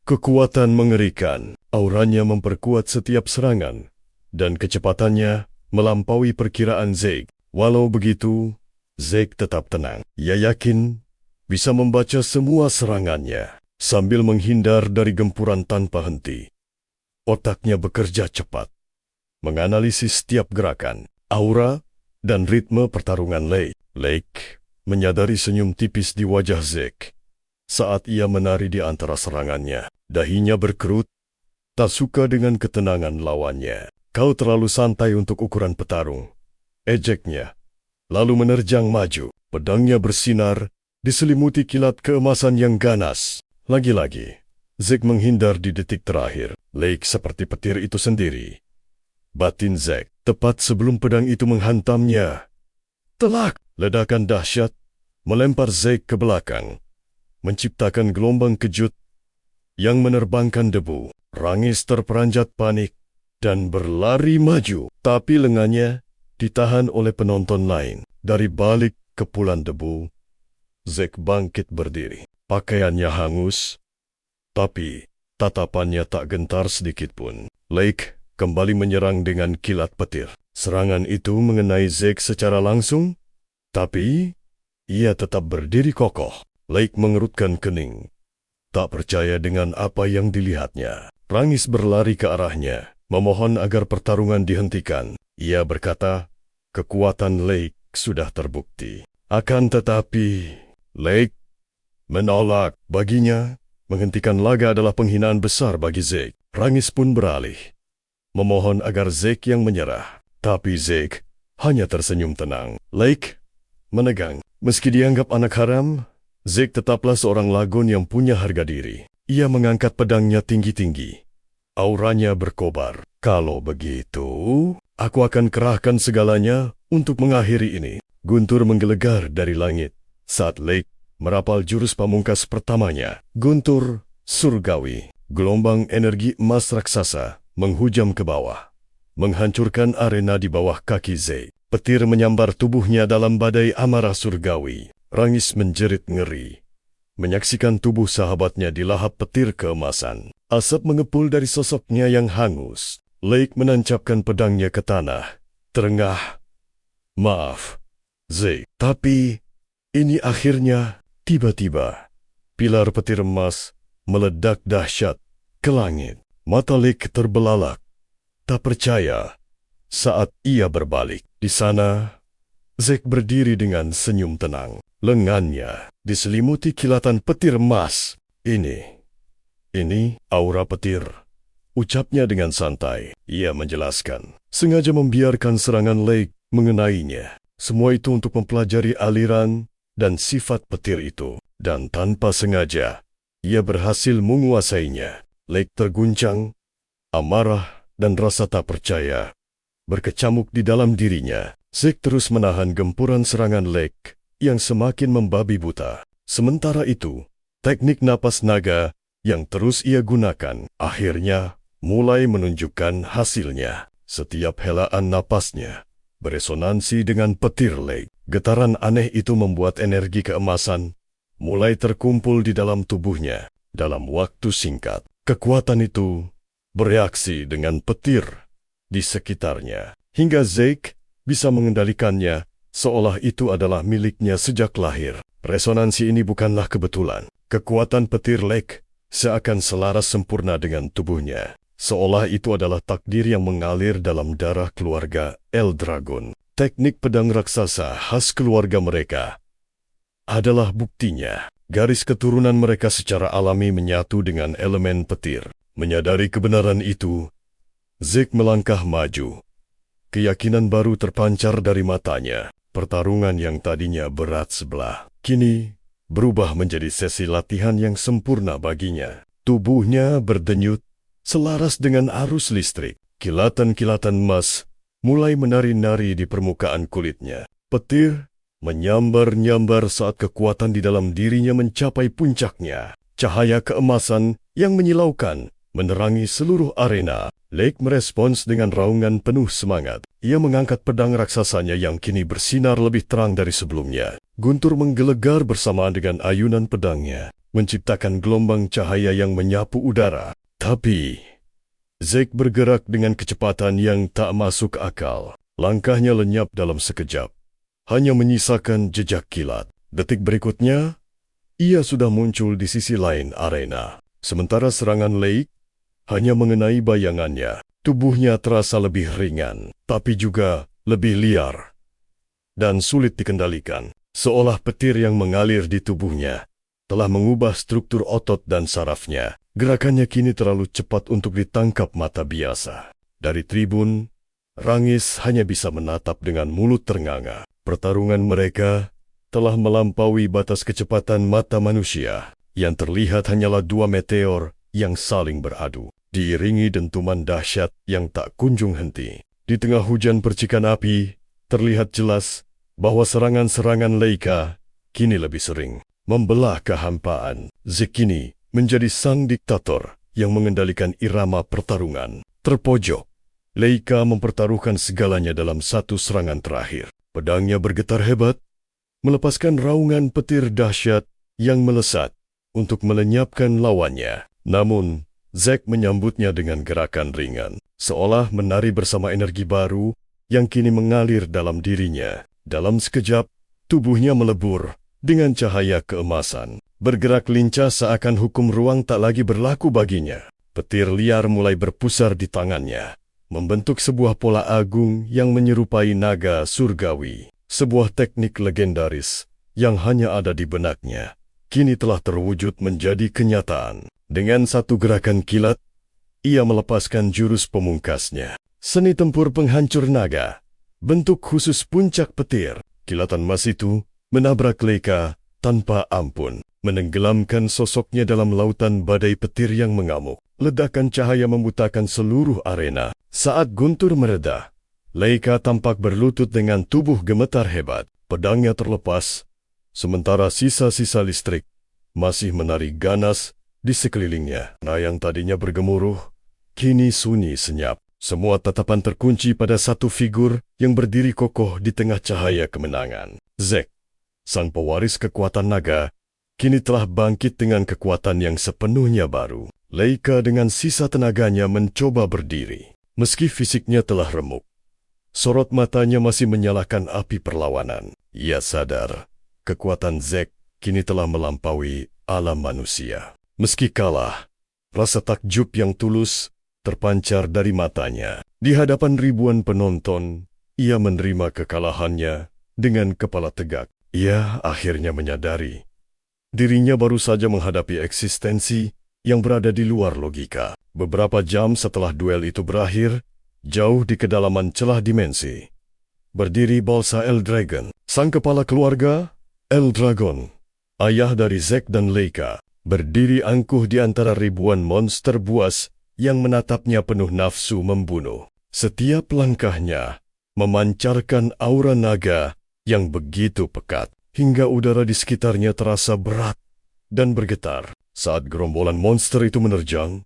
kekuatan mengerikan. Auranya memperkuat setiap serangan, dan kecepatannya melampaui perkiraan Zeke. Walau begitu, Zeke tetap tenang. Ia yakin bisa membaca semua serangannya sambil menghindar dari gempuran tanpa henti. Otaknya bekerja cepat, menganalisis setiap gerakan, aura, dan ritme pertarungan Lake. Lake menyadari senyum tipis di wajah Zeke saat ia menari di antara serangannya. Dahinya berkerut, tak suka dengan ketenangan lawannya. Kau terlalu santai untuk ukuran petarung, ejeknya. Lalu menerjang maju. Pedangnya bersinar, diselimuti kilat keemasan yang ganas. Lagi-lagi, Zeke menghindar di detik terakhir. Lake seperti petir itu sendiri. Batin Zeke, tepat sebelum pedang itu menghantamnya. Telak! Ledakan dahsyat melempar Zeke ke belakang, menciptakan gelombang kejut yang menerbangkan debu. Rangis terperanjat panik dan berlari maju. Tapi lengannya ditahan oleh penonton lain. Dari balik kepulan debu, Zeke bangkit berdiri. Pakaiannya hangus, tapi tatapannya tak gentar sedikitpun. Lake kembali menyerang dengan kilat petir. Serangan itu mengenai Zeke secara langsung, tapi ia tetap berdiri kokoh. Lake mengerutkan kening, tak percaya dengan apa yang dilihatnya. Rangis berlari ke arahnya, memohon agar pertarungan dihentikan. Ia berkata, kekuatan Lake sudah terbukti. Akan tetapi, Lake menolak. Baginya, menghentikan laga adalah penghinaan besar bagi Zeke. Rangis pun beralih, memohon agar Zeke yang menyerah. Tapi Zeke hanya tersenyum tenang. Lake menegang. Meski dianggap anak haram, Zeke tetaplah seorang lagun yang punya harga diri. Ia mengangkat pedangnya tinggi-tinggi. Auranya berkobar. Kalau begitu, aku akan kerahkan segalanya untuk mengakhiri ini. Guntur menggelegar dari langit saat Lake merapal jurus pamungkas pertamanya. Guntur surgawi. Gelombang energi emas raksasa menghujam ke bawah, menghancurkan arena di bawah kaki Zeke. Petir menyambar tubuhnya dalam badai amarah surgawi. Rangis menjerit ngeri menyaksikan tubuh sahabatnya dilahap petir keemasan. Asap mengepul dari sosoknya yang hangus. Lake menancapkan pedangnya ke tanah. Terengah. Maaf, Zeke. Tapi ini akhirnya. Tiba-tiba, pilar petir emas meledak dahsyat ke langit. Mata Lake terbelalak, tak percaya saat ia berbalik. Di sana, Zeke berdiri dengan senyum tenang. Lengannya diselimuti kilatan petir emas. Ini aura petir, ucapnya dengan santai. Ia menjelaskan, sengaja membiarkan serangan Lake mengenainya. Semua itu untuk mempelajari aliran dan sifat petir itu. Dan tanpa sengaja, ia berhasil menguasainya. Lake terguncang, amarah dan rasa tak percaya berkecamuk di dalam dirinya. Zeke terus menahan gempuran serangan Lake yang semakin membabi buta. Sementara itu, teknik napas naga yang terus ia gunakan akhirnya mulai menunjukkan hasilnya. Setiap helaan napasnya beresonansi dengan petir Lake. Getaran aneh itu membuat energi keemasan mulai terkumpul di dalam tubuhnya. Dalam waktu singkat, kekuatan itu bereaksi dengan petir di sekitarnya, hingga Zeke bisa mengendalikannya seolah itu adalah miliknya sejak lahir. Resonansi ini bukanlah kebetulan. Kekuatan petir Lake seakan selaras sempurna dengan tubuhnya, seolah itu adalah takdir yang mengalir dalam darah keluarga Eldragon. Teknik pedang raksasa khas keluarga mereka adalah buktinya. Garis keturunan mereka secara alami menyatu dengan elemen petir. Menyadari kebenaran itu, Zeke melangkah maju. Keyakinan baru terpancar dari matanya. Pertarungan yang tadinya berat sebelah, kini berubah menjadi sesi latihan yang sempurna baginya. Tubuhnya berdenyut, selaras dengan arus listrik. Kilatan-kilatan emas mulai menari-nari di permukaan kulitnya. Petir menyambar-nyambar saat kekuatan di dalam dirinya mencapai puncaknya. Cahaya keemasan yang menyilaukan menerangi seluruh arena. Lake merespons dengan raungan penuh semangat. Ia mengangkat pedang raksasanya yang kini bersinar lebih terang dari sebelumnya. Guntur menggelegar bersamaan dengan ayunan pedangnya, menciptakan gelombang cahaya yang menyapu udara. Tapi Zack bergerak dengan kecepatan yang tak masuk akal. Langkahnya lenyap dalam sekejap, hanya menyisakan jejak kilat. Detik berikutnya, ia sudah muncul di sisi lain arena. Sementara serangan Lake hanya mengenai bayangannya. Tubuhnya terasa lebih ringan, tapi juga lebih liar dan sulit dikendalikan. Seolah petir yang mengalir di tubuhnya telah mengubah struktur otot dan sarafnya. Gerakannya kini terlalu cepat untuk ditangkap mata biasa. Dari tribun, Rangis hanya bisa menatap dengan mulut ternganga. Pertarungan mereka telah melampaui batas kecepatan mata manusia. Yang terlihat hanyalah dua meteor yang saling beradu, diiringi dentuman dahsyat yang tak kunjung henti. Di tengah hujan percikan api, terlihat jelas bahwa serangan-serangan Leica kini lebih sering membelah kehampaan. Zack kini menjadi sang diktator yang mengendalikan irama pertarungan. Terpojok, Leica mempertaruhkan segalanya dalam satu serangan terakhir. Pedangnya bergetar hebat, melepaskan raungan petir dahsyat yang melesat untuk melenyapkan lawannya. Namun, Zack menyambutnya dengan gerakan ringan, seolah menari bersama energi baru yang kini mengalir dalam dirinya. Dalam sekejap, tubuhnya melebur dengan cahaya keemasan. Bergerak lincah seakan hukum ruang tak lagi berlaku baginya. Petir liar mulai berpusar di tangannya, membentuk sebuah pola agung yang menyerupai naga surgawi. Sebuah teknik legendaris yang hanya ada di benaknya, kini telah terwujud menjadi kenyataan. Dengan satu gerakan kilat, ia melepaskan jurus pemungkasnya. Seni tempur penghancur naga, bentuk khusus puncak petir. Kilatan emas itu menabrak Leica tanpa ampun, menenggelamkan sosoknya dalam lautan badai petir yang mengamuk. Ledakan cahaya membutakan seluruh arena. Saat guntur mereda, Leica tampak berlutut dengan tubuh gemetar hebat. Pedangnya terlepas, sementara sisa-sisa listrik masih menari ganas di sekelilingnya. Nah, yang tadinya bergemuruh, kini sunyi senyap. Semua tatapan terkunci pada satu figur yang berdiri kokoh di tengah cahaya kemenangan. Zack, sang pewaris kekuatan naga, kini telah bangkit dengan kekuatan yang sepenuhnya baru. Leica dengan sisa tenaganya mencoba berdiri. Meski fisiknya telah remuk, sorot matanya masih menyalakan api perlawanan. Ia sadar, kekuatan Zack kini telah melampaui alam manusia. Meski kalah, rasa takjub yang tulus terpancar dari matanya. Di hadapan ribuan penonton, ia menerima kekalahannya dengan kepala tegak. Ia akhirnya menyadari dirinya baru saja menghadapi eksistensi yang berada di luar logika. Beberapa jam setelah duel itu berakhir, jauh di kedalaman celah dimensi, berdiri Balsa Eldragon, sang kepala keluarga. Eldragon, ayah dari Zack dan Leica, berdiri angkuh di antara ribuan monster buas yang menatapnya penuh nafsu membunuh. Setiap langkahnya memancarkan aura naga yang begitu pekat, hingga udara di sekitarnya terasa berat dan bergetar. Saat gerombolan monster itu menerjang,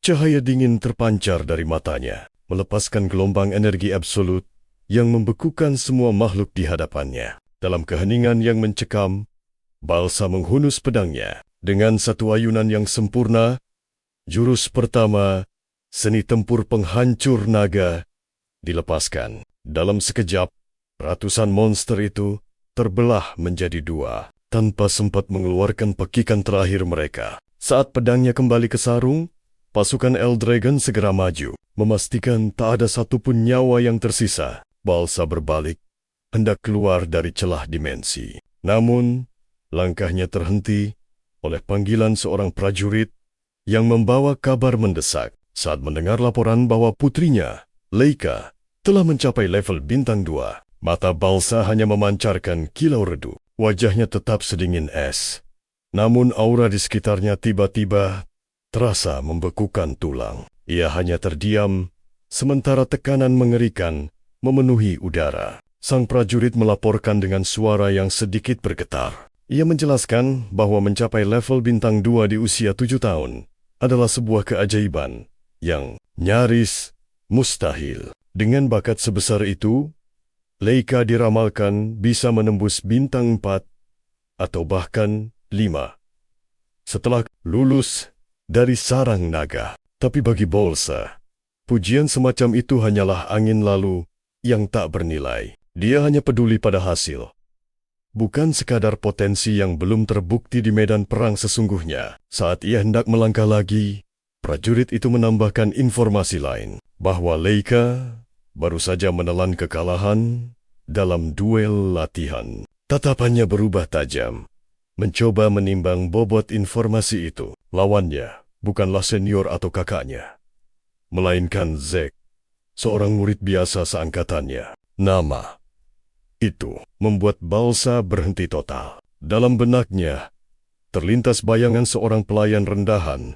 cahaya dingin terpancar dari matanya, melepaskan gelombang energi absolut yang membekukan semua makhluk di hadapannya. Dalam keheningan yang mencekam, Balsa menghunus pedangnya. Dengan satu ayunan yang sempurna, jurus pertama, seni tempur penghancur naga, dilepaskan. Dalam sekejap, ratusan monster itu terbelah menjadi dua, tanpa sempat mengeluarkan pekikan terakhir mereka. Saat pedangnya kembali ke sarung, pasukan Eldragon segera maju, memastikan tak ada satupun nyawa yang tersisa. Balsa berbalik, hendak keluar dari celah dimensi. Namun, langkahnya terhenti oleh panggilan seorang prajurit yang membawa kabar mendesak. Saat mendengar laporan bahwa putrinya, Leica, telah mencapai level bintang 2, mata Balsa hanya memancarkan kilau redup. Wajahnya tetap sedingin es. Namun aura di sekitarnya tiba-tiba terasa membekukan tulang. Ia hanya terdiam, sementara tekanan mengerikan memenuhi udara. Sang prajurit melaporkan dengan suara yang sedikit bergetar. Ia menjelaskan bahwa mencapai level bintang 2 di usia 7 tahun adalah sebuah keajaiban yang nyaris mustahil. Dengan bakat sebesar itu, Leica diramalkan bisa menembus bintang 4 atau bahkan 5 setelah lulus dari sarang naga. Tapi bagi Balsa, pujian semacam itu hanyalah angin lalu yang tak bernilai. Dia hanya peduli pada hasil, bukan sekadar potensi yang belum terbukti di medan perang sesungguhnya. Saat ia hendak melangkah lagi, prajurit itu menambahkan informasi lain, bahwa Leica baru saja menelan kekalahan dalam duel latihan. Tatapannya berubah tajam, mencoba menimbang bobot informasi itu. Lawannya bukanlah senior atau kakaknya, melainkan Zack, seorang murid biasa seangkatannya. Nama itu membuat Balsa berhenti total. Dalam benaknya terlintas bayangan seorang pelayan rendahan,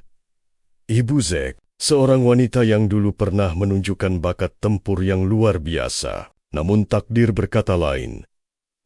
Ibu Zack, seorang wanita yang dulu pernah menunjukkan bakat tempur yang luar biasa. Namun takdir berkata lain.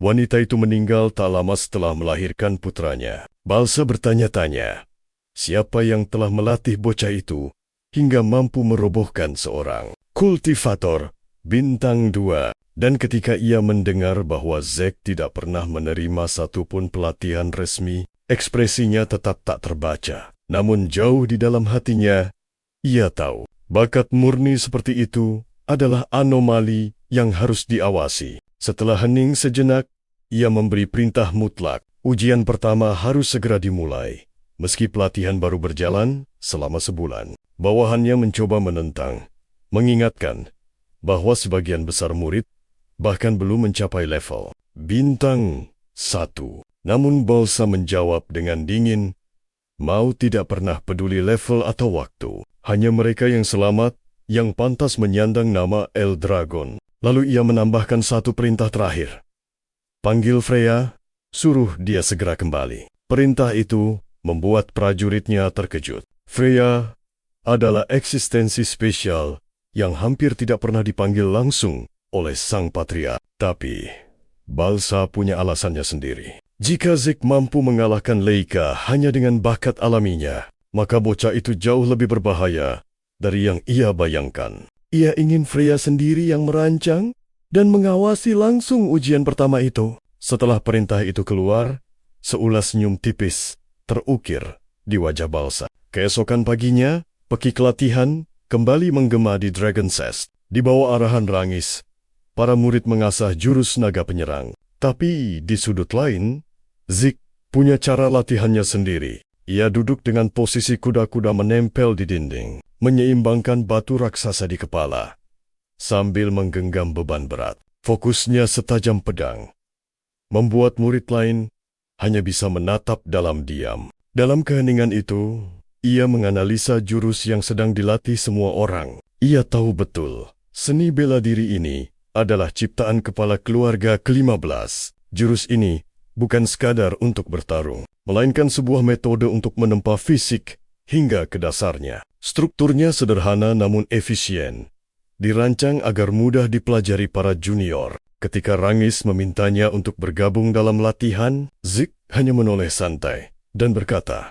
Wanita itu meninggal tak lama setelah melahirkan putranya. Balsa bertanya-tanya, siapa yang telah melatih bocah itu hingga mampu merobohkan seorang kultivator bintang 2. Dan ketika ia mendengar bahwa Zack tidak pernah menerima satupun pelatihan resmi, ekspresinya tetap tak terbaca. Namun jauh di dalam hatinya, ia tahu bakat murni seperti itu adalah anomali yang harus diawasi. Setelah hening sejenak, ia memberi perintah mutlak. Ujian pertama harus segera dimulai. Meski pelatihan baru berjalan selama sebulan, bawahannya mencoba menentang, mengingatkan bahwa sebagian besar murid bahkan belum mencapai level bintang 1. Namun Balsa menjawab dengan dingin, mau tidak pernah peduli level atau waktu. Hanya mereka yang selamat yang pantas menyandang nama El Dragon. Lalu ia menambahkan satu perintah terakhir. Panggil Freya, suruh dia segera kembali. Perintah itu membuat prajuritnya terkejut. Freya adalah eksistensi spesial yang hampir tidak pernah dipanggil langsung oleh sang patria. Tapi Balsa punya alasannya sendiri. Jika Zack mampu mengalahkan Leica hanya dengan bakat alaminya, maka bocah itu jauh lebih berbahaya dari yang ia bayangkan. Ia ingin Freya sendiri yang merancang dan mengawasi langsung ujian pertama itu. Setelah perintah itu keluar, seulas senyum tipis terukir di wajah Balsa. Keesokan paginya, pekik latihan kembali menggema di Dragon Chest. Di bawah arahan Rangis, para murid mengasah jurus naga penyerang. Tapi di sudut lain, Zack punya cara latihannya sendiri. Ia duduk dengan posisi kuda-kuda menempel di dinding, menyeimbangkan batu raksasa di kepala, sambil menggenggam beban berat. Fokusnya setajam pedang, membuat murid lain hanya bisa menatap dalam diam. Dalam keheningan itu, ia menganalisa jurus yang sedang dilatih semua orang. Ia tahu betul, seni bela diri ini adalah ciptaan kepala keluarga ke-15. Jurus ini bukan sekadar untuk bertarung, melainkan sebuah metode untuk menempa fisik hingga ke dasarnya. Strukturnya sederhana namun efisien, dirancang agar mudah dipelajari para junior. Ketika Rangis memintanya untuk bergabung dalam latihan, Zack hanya menoleh santai dan berkata,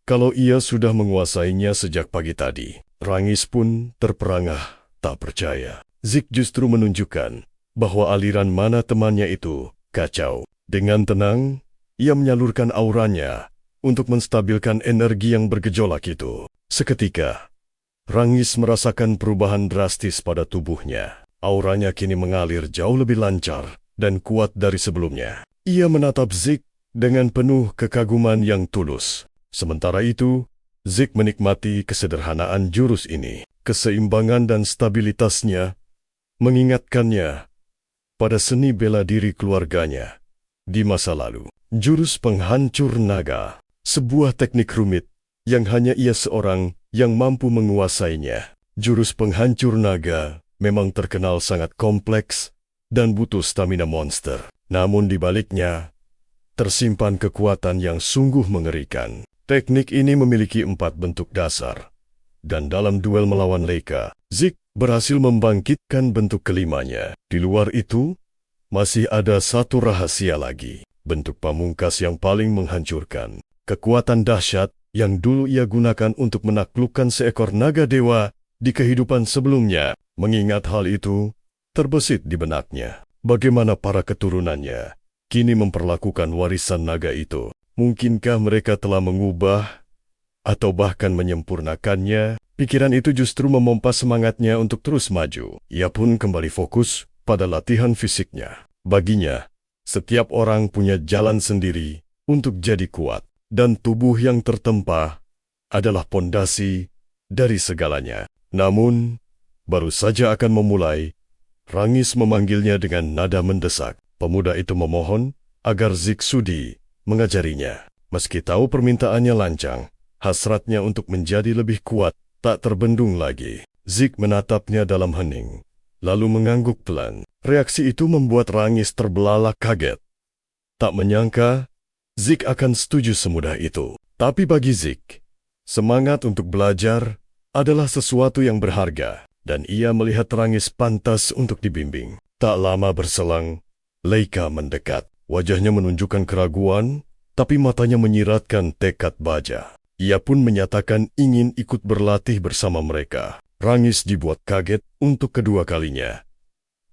kalau ia sudah menguasainya sejak pagi tadi. Rangis pun terperangah tak percaya. Zack justru menunjukkan bahwa aliran mana temannya itu kacau. Dengan tenang, ia menyalurkan auranya untuk menstabilkan energi yang bergejolak itu. Seketika, Rangis merasakan perubahan drastis pada tubuhnya. Auranya kini mengalir jauh lebih lancar dan kuat dari sebelumnya. Ia menatap Zack dengan penuh kekaguman yang tulus. Sementara itu, Zack menikmati kesederhanaan jurus ini. Keseimbangan dan stabilitasnya mengingatkannya pada seni bela diri keluarganya di masa lalu. Jurus penghancur naga, sebuah teknik rumit yang hanya ia seorang yang mampu menguasainya. Jurus penghancur naga memang terkenal sangat kompleks dan butuh stamina monster. Namun di baliknya, tersimpan kekuatan yang sungguh mengerikan. Teknik ini memiliki 4 bentuk dasar. Dan dalam duel melawan Leica, Zack berhasil membangkitkan bentuk kelimanya. Di luar itu, masih ada satu rahasia lagi. Bentuk pamungkas yang paling menghancurkan. Kekuatan dahsyat yang dulu ia gunakan untuk menaklukkan seekor naga dewa di kehidupan sebelumnya. Mengingat hal itu, terbesit di benaknya bagaimana para keturunannya kini memperlakukan warisan naga itu. Mungkinkah mereka telah mengubah atau bahkan menyempurnakannya? Pikiran itu justru memompa semangatnya untuk terus maju. Ia pun kembali fokus pada latihan fisiknya. Baginya, setiap orang punya jalan sendiri untuk jadi kuat, dan tubuh yang tertempa adalah pondasi dari segalanya. Namun, baru saja akan memulai, Rangis memanggilnya dengan nada mendesak. Pemuda itu memohon agar Zik sudi mengajarinya. Meski tahu permintaannya lancang, hasratnya untuk menjadi lebih kuat tak terbendung lagi. Zik menatapnya dalam hening, lalu mengangguk pelan. Reaksi itu membuat Rangis terbelalak kaget. Tak menyangka, Zik akan setuju semudah itu. Tapi bagi Zik, semangat untuk belajar adalah sesuatu yang berharga, dan ia melihat Rangis pantas untuk dibimbing. Tak lama berselang, Leika mendekat. Wajahnya menunjukkan keraguan, tapi matanya menyiratkan tekad baja. Ia pun menyatakan ingin ikut berlatih bersama mereka. Rangis dibuat kaget untuk kedua kalinya.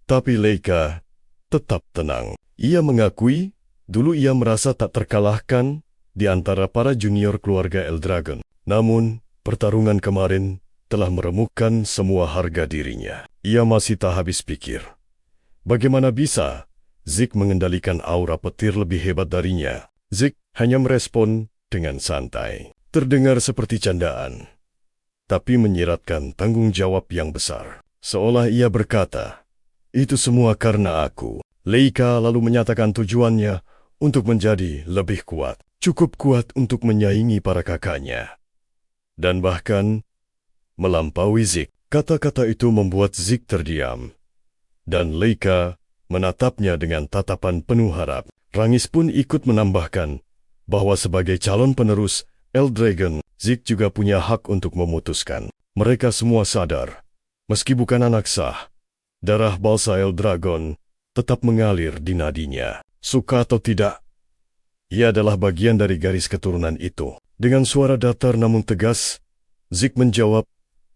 Tapi Leika tetap tenang. Ia mengakui dulu ia merasa tak terkalahkan di antara para junior keluarga Eldragon. Namun, pertarungan kemarin telah meremukkan semua harga dirinya. Ia masih tak habis pikir. Bagaimana bisa Zik mengendalikan aura petir lebih hebat darinya? Zik hanya merespon dengan santai. Terdengar seperti candaan, tapi menyiratkan tanggung jawab yang besar. Seolah ia berkata, "Itu semua karena aku." Leika lalu menyatakan tujuannya untuk menjadi lebih kuat. Cukup kuat untuk menyaingi para kakaknya. Dan bahkan melampaui Zik. Kata-kata itu membuat Zik terdiam. Dan Leika menatapnya dengan tatapan penuh harap. Rangis pun ikut menambahkan bahwa sebagai calon penerus Eldragon, Zik juga punya hak untuk memutuskan. Mereka semua sadar, meski bukan anak sah, darah balsa Eldragon tetap mengalir di nadinya. Suka atau tidak, ia adalah bagian dari garis keturunan itu. Dengan suara datar namun tegas, Zik menjawab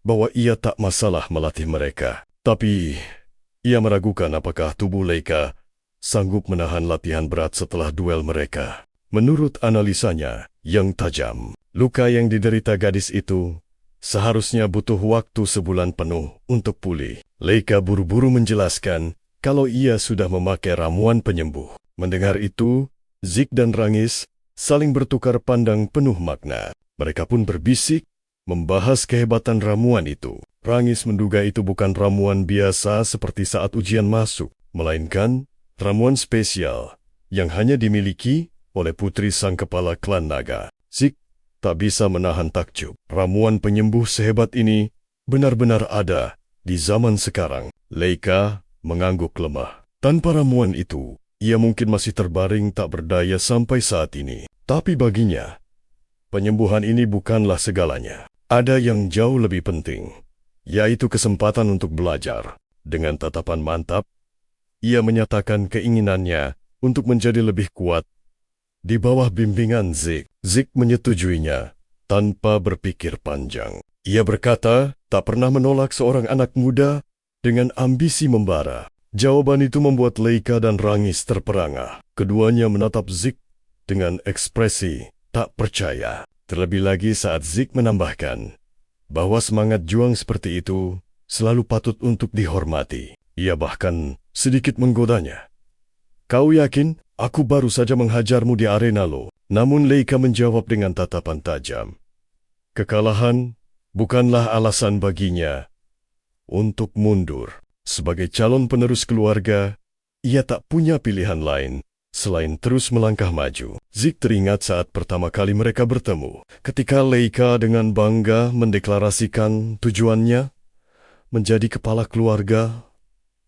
bahwa ia tak masalah melatih mereka. Tapi ia meragukan apakah tubuh Leika sanggup menahan latihan berat setelah duel mereka. Menurut analisanya yang tajam, luka yang diderita gadis itu seharusnya butuh waktu sebulan penuh untuk pulih. Leika buru-buru menjelaskan kalau ia sudah memakai ramuan penyembuh. Mendengar itu, Zik dan Rangis saling bertukar pandang penuh makna. Mereka pun berbisik, membahas kehebatan ramuan itu. Rangis menduga itu bukan ramuan biasa seperti saat ujian masuk, melainkan ramuan spesial yang hanya dimiliki oleh putri sang kepala klan naga. Zik tak bisa menahan takjub. Ramuan penyembuh sehebat ini benar-benar ada di zaman sekarang. Leika mengangguk lemah. Tanpa ramuan itu, ia mungkin masih terbaring tak berdaya sampai saat ini. Tapi baginya, penyembuhan ini bukanlah segalanya. Ada yang jauh lebih penting, yaitu kesempatan untuk belajar. Dengan tatapan mantap, ia menyatakan keinginannya untuk menjadi lebih kuat di bawah bimbingan Zik. Zik menyetujuinya tanpa berpikir panjang. Ia berkata tak pernah menolak seorang anak muda dengan ambisi membara. Jawaban itu membuat Leika dan Rangis terperangah. Keduanya menatap Zik dengan ekspresi tak percaya. Terlebih lagi saat Zik menambahkan bahwa semangat juang seperti itu selalu patut untuk dihormati. Ia bahkan sedikit menggodanya. "Kau yakin aku baru saja menghajarmu di arena lo?" Namun Leika menjawab dengan tatapan tajam. Kekalahan bukanlah alasan baginya untuk mundur. Sebagai calon penerus keluarga, ia tak punya pilihan lain selain terus melangkah maju. Zik teringat saat pertama kali mereka bertemu, ketika Leika dengan bangga mendeklarasikan tujuannya menjadi kepala keluarga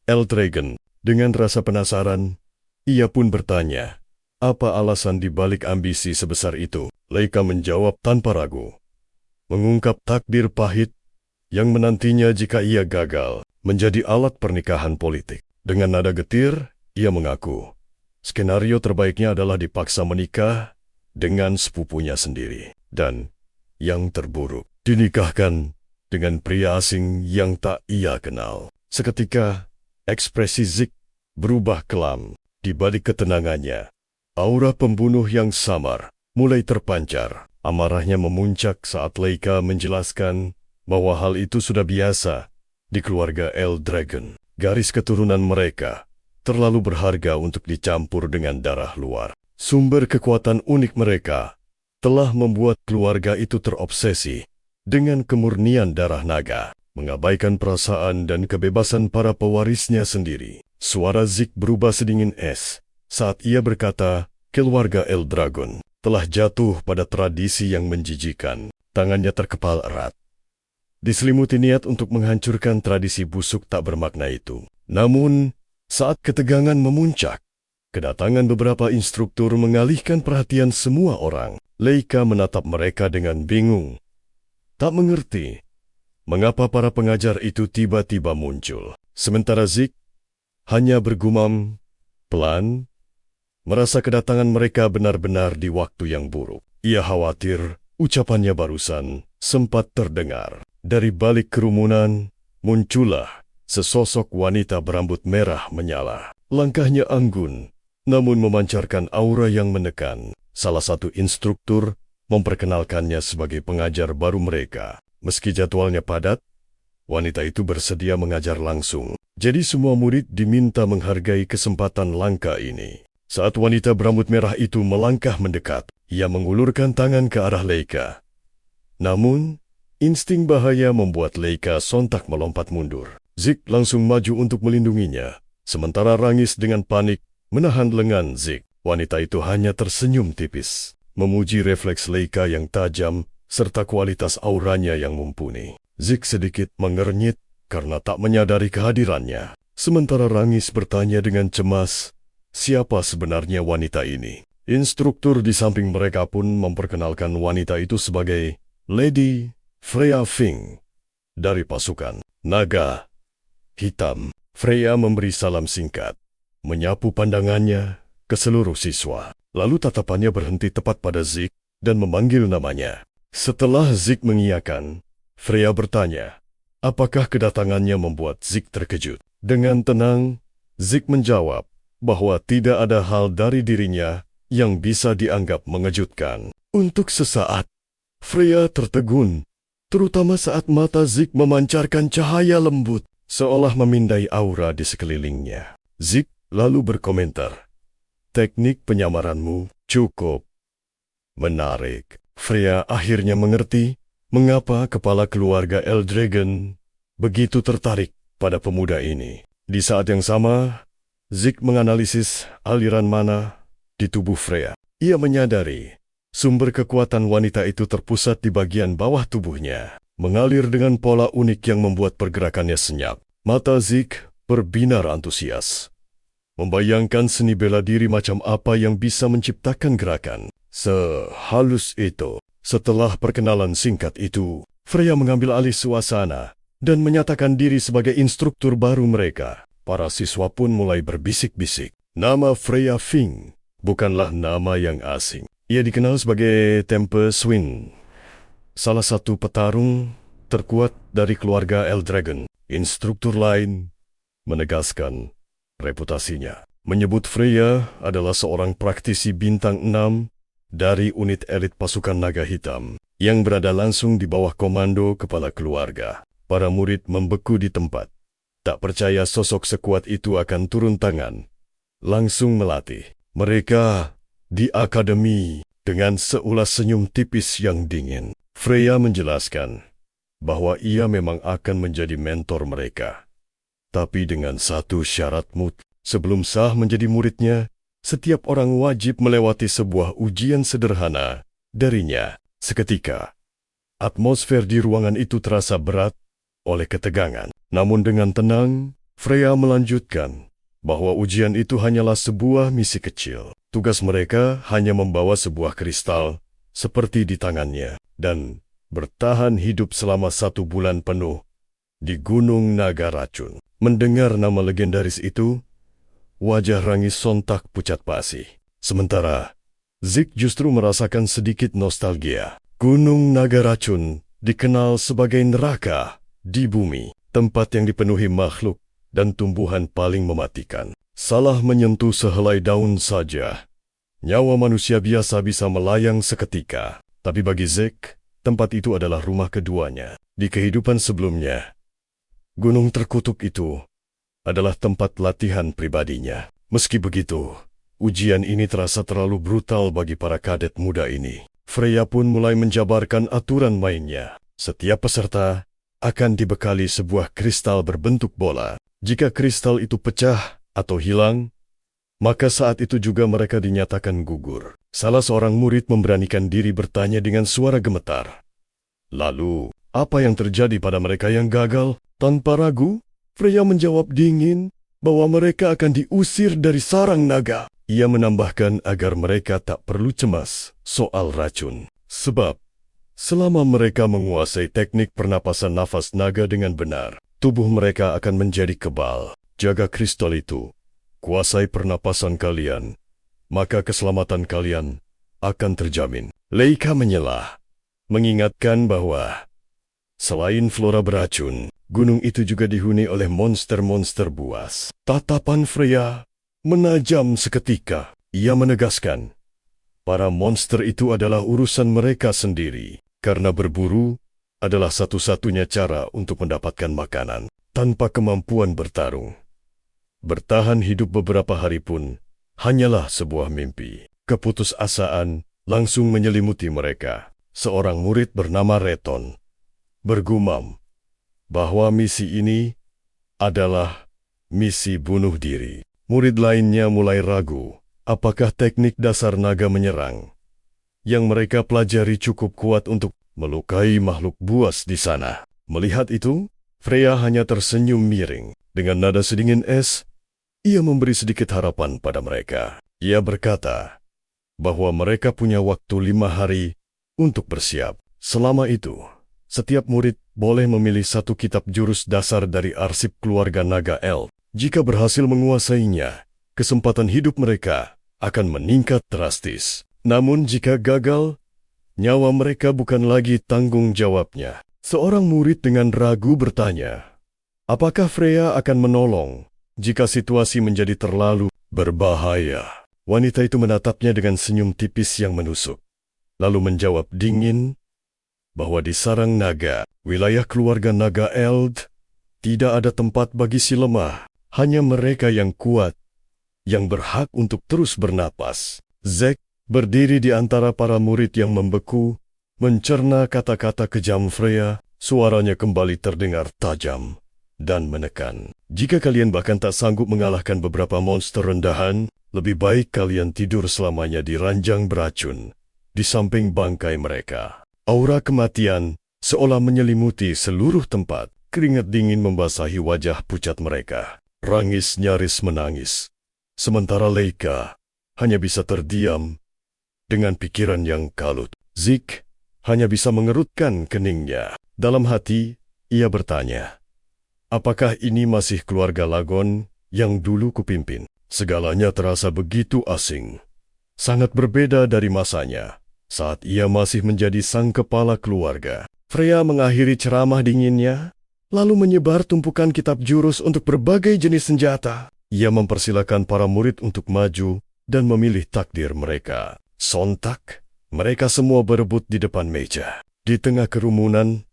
Eldragon. Dengan rasa penasaran, ia pun bertanya, apa alasan dibalik ambisi sebesar itu? Leika menjawab tanpa ragu, mengungkap takdir pahit yang menantinya jika ia gagal menjadi alat pernikahan politik. Dengan nada getir, ia mengaku skenario terbaiknya adalah dipaksa menikah dengan sepupunya sendiri. Dan yang terburuk. Dinikahkan dengan pria asing yang tak ia kenal. Seketika, ekspresi Zeke berubah kelam. Di balik ketenangannya, aura pembunuh yang samar mulai terpancar. Amarahnya memuncak saat Leika menjelaskan bahwa hal itu sudah biasa di keluarga Eldragon. Garis keturunan mereka terlalu berharga untuk dicampur dengan darah luar. Sumber kekuatan unik mereka telah membuat keluarga itu terobsesi dengan kemurnian darah naga, mengabaikan perasaan dan kebebasan para pewarisnya sendiri. Suara Zeke berubah sedingin es saat ia berkata, keluarga Eldragon telah jatuh pada tradisi yang menjijikan. Tangannya terkepal erat, diselimuti niat untuk menghancurkan tradisi busuk tak bermakna itu. Namun, saat ketegangan memuncak, kedatangan beberapa instruktur mengalihkan perhatian semua orang. Leika menatap mereka dengan bingung, tak mengerti mengapa para pengajar itu tiba-tiba muncul. Sementara Zeke hanya bergumam pelan, merasa kedatangan mereka benar-benar di waktu yang buruk. Ia khawatir ucapannya barusan sempat terdengar. Dari balik kerumunan, muncullah sesosok wanita berambut merah menyala. Langkahnya anggun, namun memancarkan aura yang menekan. Salah satu instruktur memperkenalkannya sebagai pengajar baru mereka. Meski jadwalnya padat, wanita itu bersedia mengajar langsung. Jadi semua murid diminta menghargai kesempatan langka ini. Saat wanita berambut merah itu melangkah mendekat, ia mengulurkan tangan ke arah Leika. Namun, insting bahaya membuat Leika sontak melompat mundur. Zeke langsung maju untuk melindunginya, sementara Rangis dengan panik menahan lengan Zeke. Wanita itu hanya tersenyum tipis, memuji refleks Leika yang tajam serta kualitas auranya yang mumpuni. Zeke sedikit mengernyit karena tak menyadari kehadirannya. Sementara Rangis bertanya dengan cemas, siapa sebenarnya wanita ini? Instruktur di samping mereka pun memperkenalkan wanita itu sebagai Lady Freya Fing dari pasukan Naga Hitam. Freya memberi salam singkat, menyapu pandangannya ke seluruh siswa. Lalu tatapannya berhenti tepat pada Zeke dan memanggil namanya. Setelah Zeke mengiyakan, Freya bertanya, apakah kedatangannya membuat Zeke terkejut? Dengan tenang, Zeke menjawab bahwa tidak ada hal dari dirinya yang bisa dianggap mengejutkan. Untuk sesaat, Freya tertegun, terutama saat mata Zeke memancarkan cahaya lembut, seolah memindai aura di sekelilingnya. Zeke lalu berkomentar, teknik penyamaranmu cukup menarik. Freya akhirnya mengerti mengapa kepala keluarga Eldragon begitu tertarik pada pemuda ini. Di saat yang sama, Zeke menganalisis aliran mana di tubuh Freya. Ia menyadari sumber kekuatan wanita itu terpusat di bagian bawah tubuhnya, mengalir dengan pola unik yang membuat pergerakannya senyap. Mata Zeke berbinar antusias, membayangkan seni bela diri macam apa yang bisa menciptakan gerakan sehalus itu. Setelah perkenalan singkat itu, Freya mengambil alih suasana dan menyatakan diri sebagai instruktur baru mereka. Para siswa pun mulai berbisik-bisik. Nama Freya Fing bukanlah nama yang asing. Ia dikenal sebagai Tempest Wind, salah satu petarung terkuat dari keluarga Eldragon. Instruktur lain menegaskan reputasinya, menyebut Freya adalah seorang praktisi bintang 6 dari unit elit pasukan Naga Hitam yang berada langsung di bawah komando kepala keluarga. Para murid membeku di tempat, tak percaya sosok sekuat itu akan turun tangan, langsung melatih mereka di akademi. Dengan seulas senyum tipis yang dingin, Freya menjelaskan bahwa ia memang akan menjadi mentor mereka. Tapi dengan satu syarat sebelum sah menjadi muridnya, setiap orang wajib melewati sebuah ujian sederhana darinya. Seketika, atmosfer di ruangan itu terasa berat oleh ketegangan. Namun dengan tenang, Freya melanjutkan bahwa ujian itu hanyalah sebuah misi kecil. Tugas mereka hanya membawa sebuah kristal seperti di tangannya dan bertahan hidup selama 1 bulan penuh di Gunung Naga Racun. Mendengar nama legendaris itu, wajah Rangis sontak pucat pasi. Sementara, Zeke justru merasakan sedikit nostalgia. Gunung Naga Racun dikenal sebagai neraka di bumi, tempat yang dipenuhi makhluk dan tumbuhan paling mematikan. Salah menyentuh sehelai daun saja, nyawa manusia biasa bisa melayang seketika. Tapi bagi Zack, tempat itu adalah rumah keduanya. Di kehidupan sebelumnya, gunung terkutuk itu adalah tempat latihan pribadinya. Meski begitu, ujian ini terasa terlalu brutal bagi para kadet muda ini. Freya pun mulai menjabarkan aturan mainnya. Setiap peserta akan dibekali sebuah kristal berbentuk bola. Jika kristal itu pecah atau hilang, maka saat itu juga mereka dinyatakan gugur. Salah seorang murid memberanikan diri bertanya dengan suara gemetar, "Lalu, apa yang terjadi pada mereka yang gagal?" Tanpa ragu, Freya menjawab dingin bahwa mereka akan diusir dari sarang naga. Ia menambahkan agar mereka tak perlu cemas soal racun. Sebab, selama mereka menguasai teknik pernapasan nafas naga dengan benar, tubuh mereka akan menjadi kebal. Jaga kristal itu, kuasai pernapasan kalian, maka keselamatan kalian akan terjamin. Leika menyelah, mengingatkan bahwa selain flora beracun, gunung itu juga dihuni oleh monster-monster buas. Tatapan Freya menajam seketika. Ia menegaskan, para monster itu adalah urusan mereka sendiri, karena berburu adalah satu-satunya cara untuk mendapatkan makanan. Tanpa kemampuan bertarung, bertahan hidup beberapa hari pun hanyalah sebuah mimpi. Keputusasaan langsung menyelimuti mereka. Seorang murid bernama Reton bergumam bahwa misi ini adalah misi bunuh diri. Murid lainnya mulai ragu apakah teknik dasar naga menyerang yang mereka pelajari cukup kuat untuk melukai makhluk buas di sana. Melihat itu, Freya hanya tersenyum miring. Dengan nada sedingin es, ia memberi sedikit harapan pada mereka. Ia berkata bahwa mereka punya waktu 5 hari untuk bersiap. Selama itu, setiap murid boleh memilih satu kitab jurus dasar dari arsip keluarga Naga Eld. Jika berhasil menguasainya, kesempatan hidup mereka akan meningkat drastis. Namun jika gagal, nyawa mereka bukan lagi tanggung jawabnya. Seorang murid dengan ragu bertanya, apakah Freya akan menolong jika situasi menjadi terlalu berbahaya? Wanita itu menatapnya dengan senyum tipis yang menusuk, lalu menjawab dingin bahwa di sarang naga, wilayah keluarga Naga Eld, tidak ada tempat bagi si lemah. Hanya mereka yang kuat, yang berhak untuk terus bernapas. Zack berdiri di antara para murid yang membeku, mencerna kata-kata kejam Freya. Suaranya kembali terdengar tajam dan menekan. Jika kalian bahkan tak sanggup mengalahkan beberapa monster rendahan, lebih baik kalian tidur selamanya di ranjang beracun, di samping bangkai mereka. Aura kematian seolah menyelimuti seluruh tempat. Keringat dingin membasahi wajah pucat mereka. Rangis nyaris menangis. Sementara Leika hanya bisa terdiam dengan pikiran yang kalut. Zack hanya bisa mengerutkan keningnya. Dalam hati, ia bertanya, apakah ini masih keluarga Lagon yang dulu kupimpin? Segalanya terasa begitu asing. Sangat berbeda dari masanya saat ia masih menjadi sang kepala keluarga. Freya mengakhiri ceramah dinginnya, lalu menyebar tumpukan kitab jurus untuk berbagai jenis senjata. Ia mempersilakan para murid untuk maju dan memilih takdir mereka. Sontak, mereka semua berebut di depan meja. Di tengah kerumunan,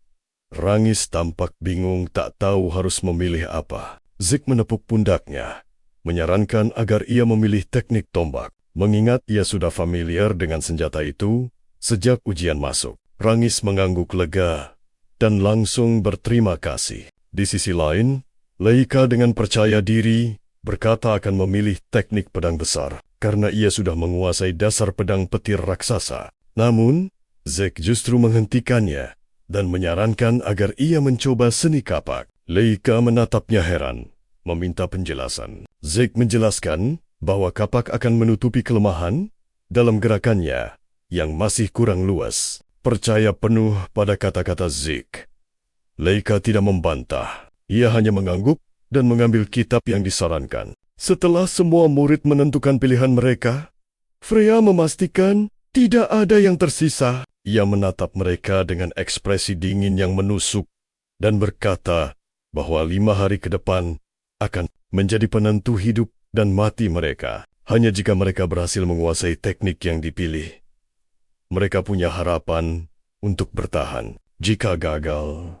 Rangis tampak bingung tak tahu harus memilih apa. Zack menepuk pundaknya, menyarankan agar ia memilih teknik tombak. Mengingat ia sudah familiar dengan senjata itu sejak ujian masuk. Rangis mengangguk lega dan langsung berterima kasih. Di sisi lain, Leika dengan percaya diri berkata akan memilih teknik pedang besar karena ia sudah menguasai dasar pedang petir raksasa. Namun, Zack justru menghentikannya dan menyarankan agar ia mencoba seni kapak. Leika menatapnya heran, meminta penjelasan. Zack menjelaskan bahwa kapak akan menutupi kelemahan dalam gerakannya yang masih kurang luas. Percaya penuh pada kata-kata Zack, Leika tidak membantah. Ia hanya mengangguk dan mengambil kitab yang disarankan. Setelah semua murid menentukan pilihan mereka, Freya memastikan tidak ada yang tersisa. Ia menatap mereka dengan ekspresi dingin yang menusuk dan berkata bahwa 5 hari ke depan akan menjadi penentu hidup dan mati mereka. Hanya jika mereka berhasil menguasai teknik yang dipilih, mereka punya harapan untuk bertahan. Jika gagal,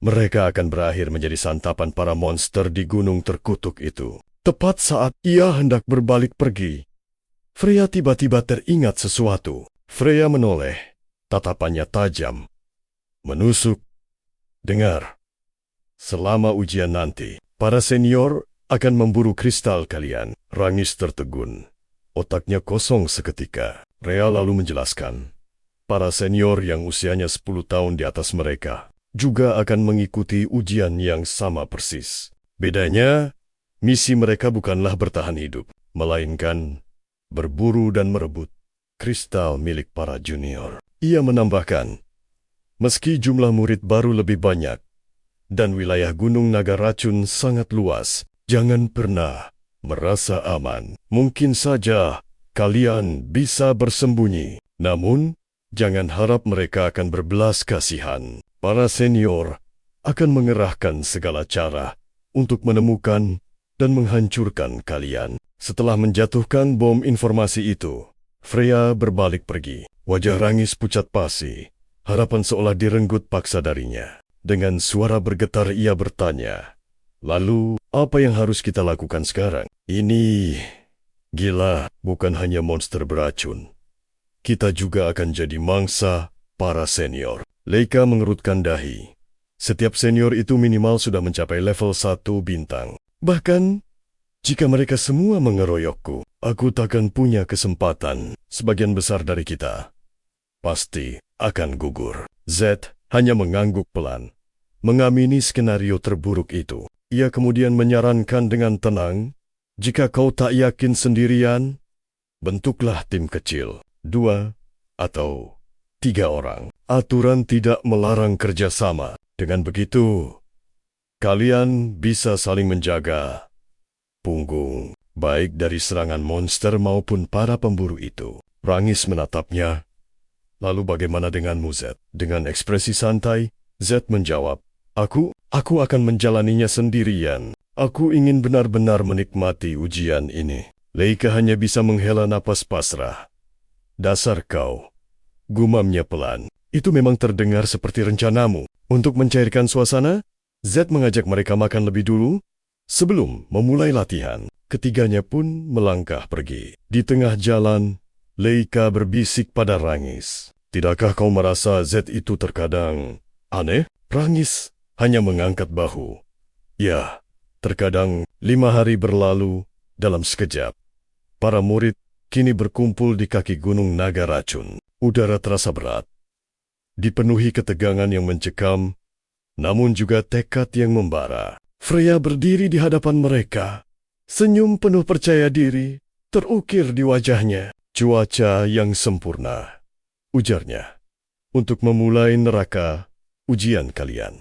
mereka akan berakhir menjadi santapan para monster di gunung terkutuk itu. Tepat saat ia hendak berbalik pergi, Freya tiba-tiba teringat sesuatu. Freya menoleh, tatapannya tajam, menusuk. Dengar, selama ujian nanti, para senior akan memburu kristal kalian. Rangis tertegun. Otaknya kosong seketika. Freya lalu menjelaskan, para senior yang usianya 10 tahun di atas mereka juga akan mengikuti ujian yang sama persis. Bedanya, misi mereka bukanlah bertahan hidup, melainkan berburu dan merebut kristal milik para junior. Ia menambahkan, meski jumlah murid baru lebih banyak dan wilayah Gunung Naga Racun sangat luas, jangan pernah merasa aman. Mungkin saja kalian bisa bersembunyi, namun jangan harap mereka akan berbelas kasihan. Para senior akan mengerahkan segala cara untuk menemukan dan menghancurkan kalian. Setelah menjatuhkan bom informasi itu, Freya berbalik pergi. Wajah Rangis pucat pasi, harapan seolah direnggut paksa darinya. Dengan suara bergetar ia bertanya, lalu apa yang harus kita lakukan sekarang? Ini gila, bukan hanya monster beracun. Kita juga akan jadi mangsa para senior. Leika mengerutkan dahi. Setiap senior itu minimal sudah mencapai level 1 bintang. Bahkan, jika mereka semua mengeroyokku, aku takkan punya kesempatan. Sebagian besar dari kita pasti akan gugur. Z hanya mengangguk pelan, mengamini skenario terburuk itu. Ia kemudian menyarankan dengan tenang, jika kau tak yakin sendirian, bentuklah tim kecil, 2 atau 3 orang. Aturan tidak melarang kerjasama. Dengan begitu, kalian bisa saling menjaga punggung, baik dari serangan monster maupun para pemburu itu. Rangis menatapnya. Lalu bagaimana denganmu, Z? Dengan ekspresi santai, Z menjawab, Aku akan menjalaninya sendirian. Aku ingin benar-benar menikmati ujian ini. Leika hanya bisa menghela napas pasrah. Dasar kau, gumamnya pelan. Itu memang terdengar seperti rencanamu. Untuk mencairkan suasana, Z mengajak mereka makan lebih dulu sebelum memulai latihan. Ketiganya pun melangkah pergi. Di tengah jalan, Leika berbisik pada Rangis. Tidakkah kau merasa Z itu terkadang aneh? Rangis hanya mengangkat bahu. Ya, terkadang 5 hari berlalu dalam sekejap. Para murid kini berkumpul di kaki Gunung Naga Racun. Udara terasa berat, dipenuhi ketegangan yang mencekam, namun juga tekad yang membara. Freya berdiri di hadapan mereka. Senyum penuh percaya diri terukir di wajahnya. Cuaca yang sempurna, ujarnya, untuk memulai neraka ujian kalian.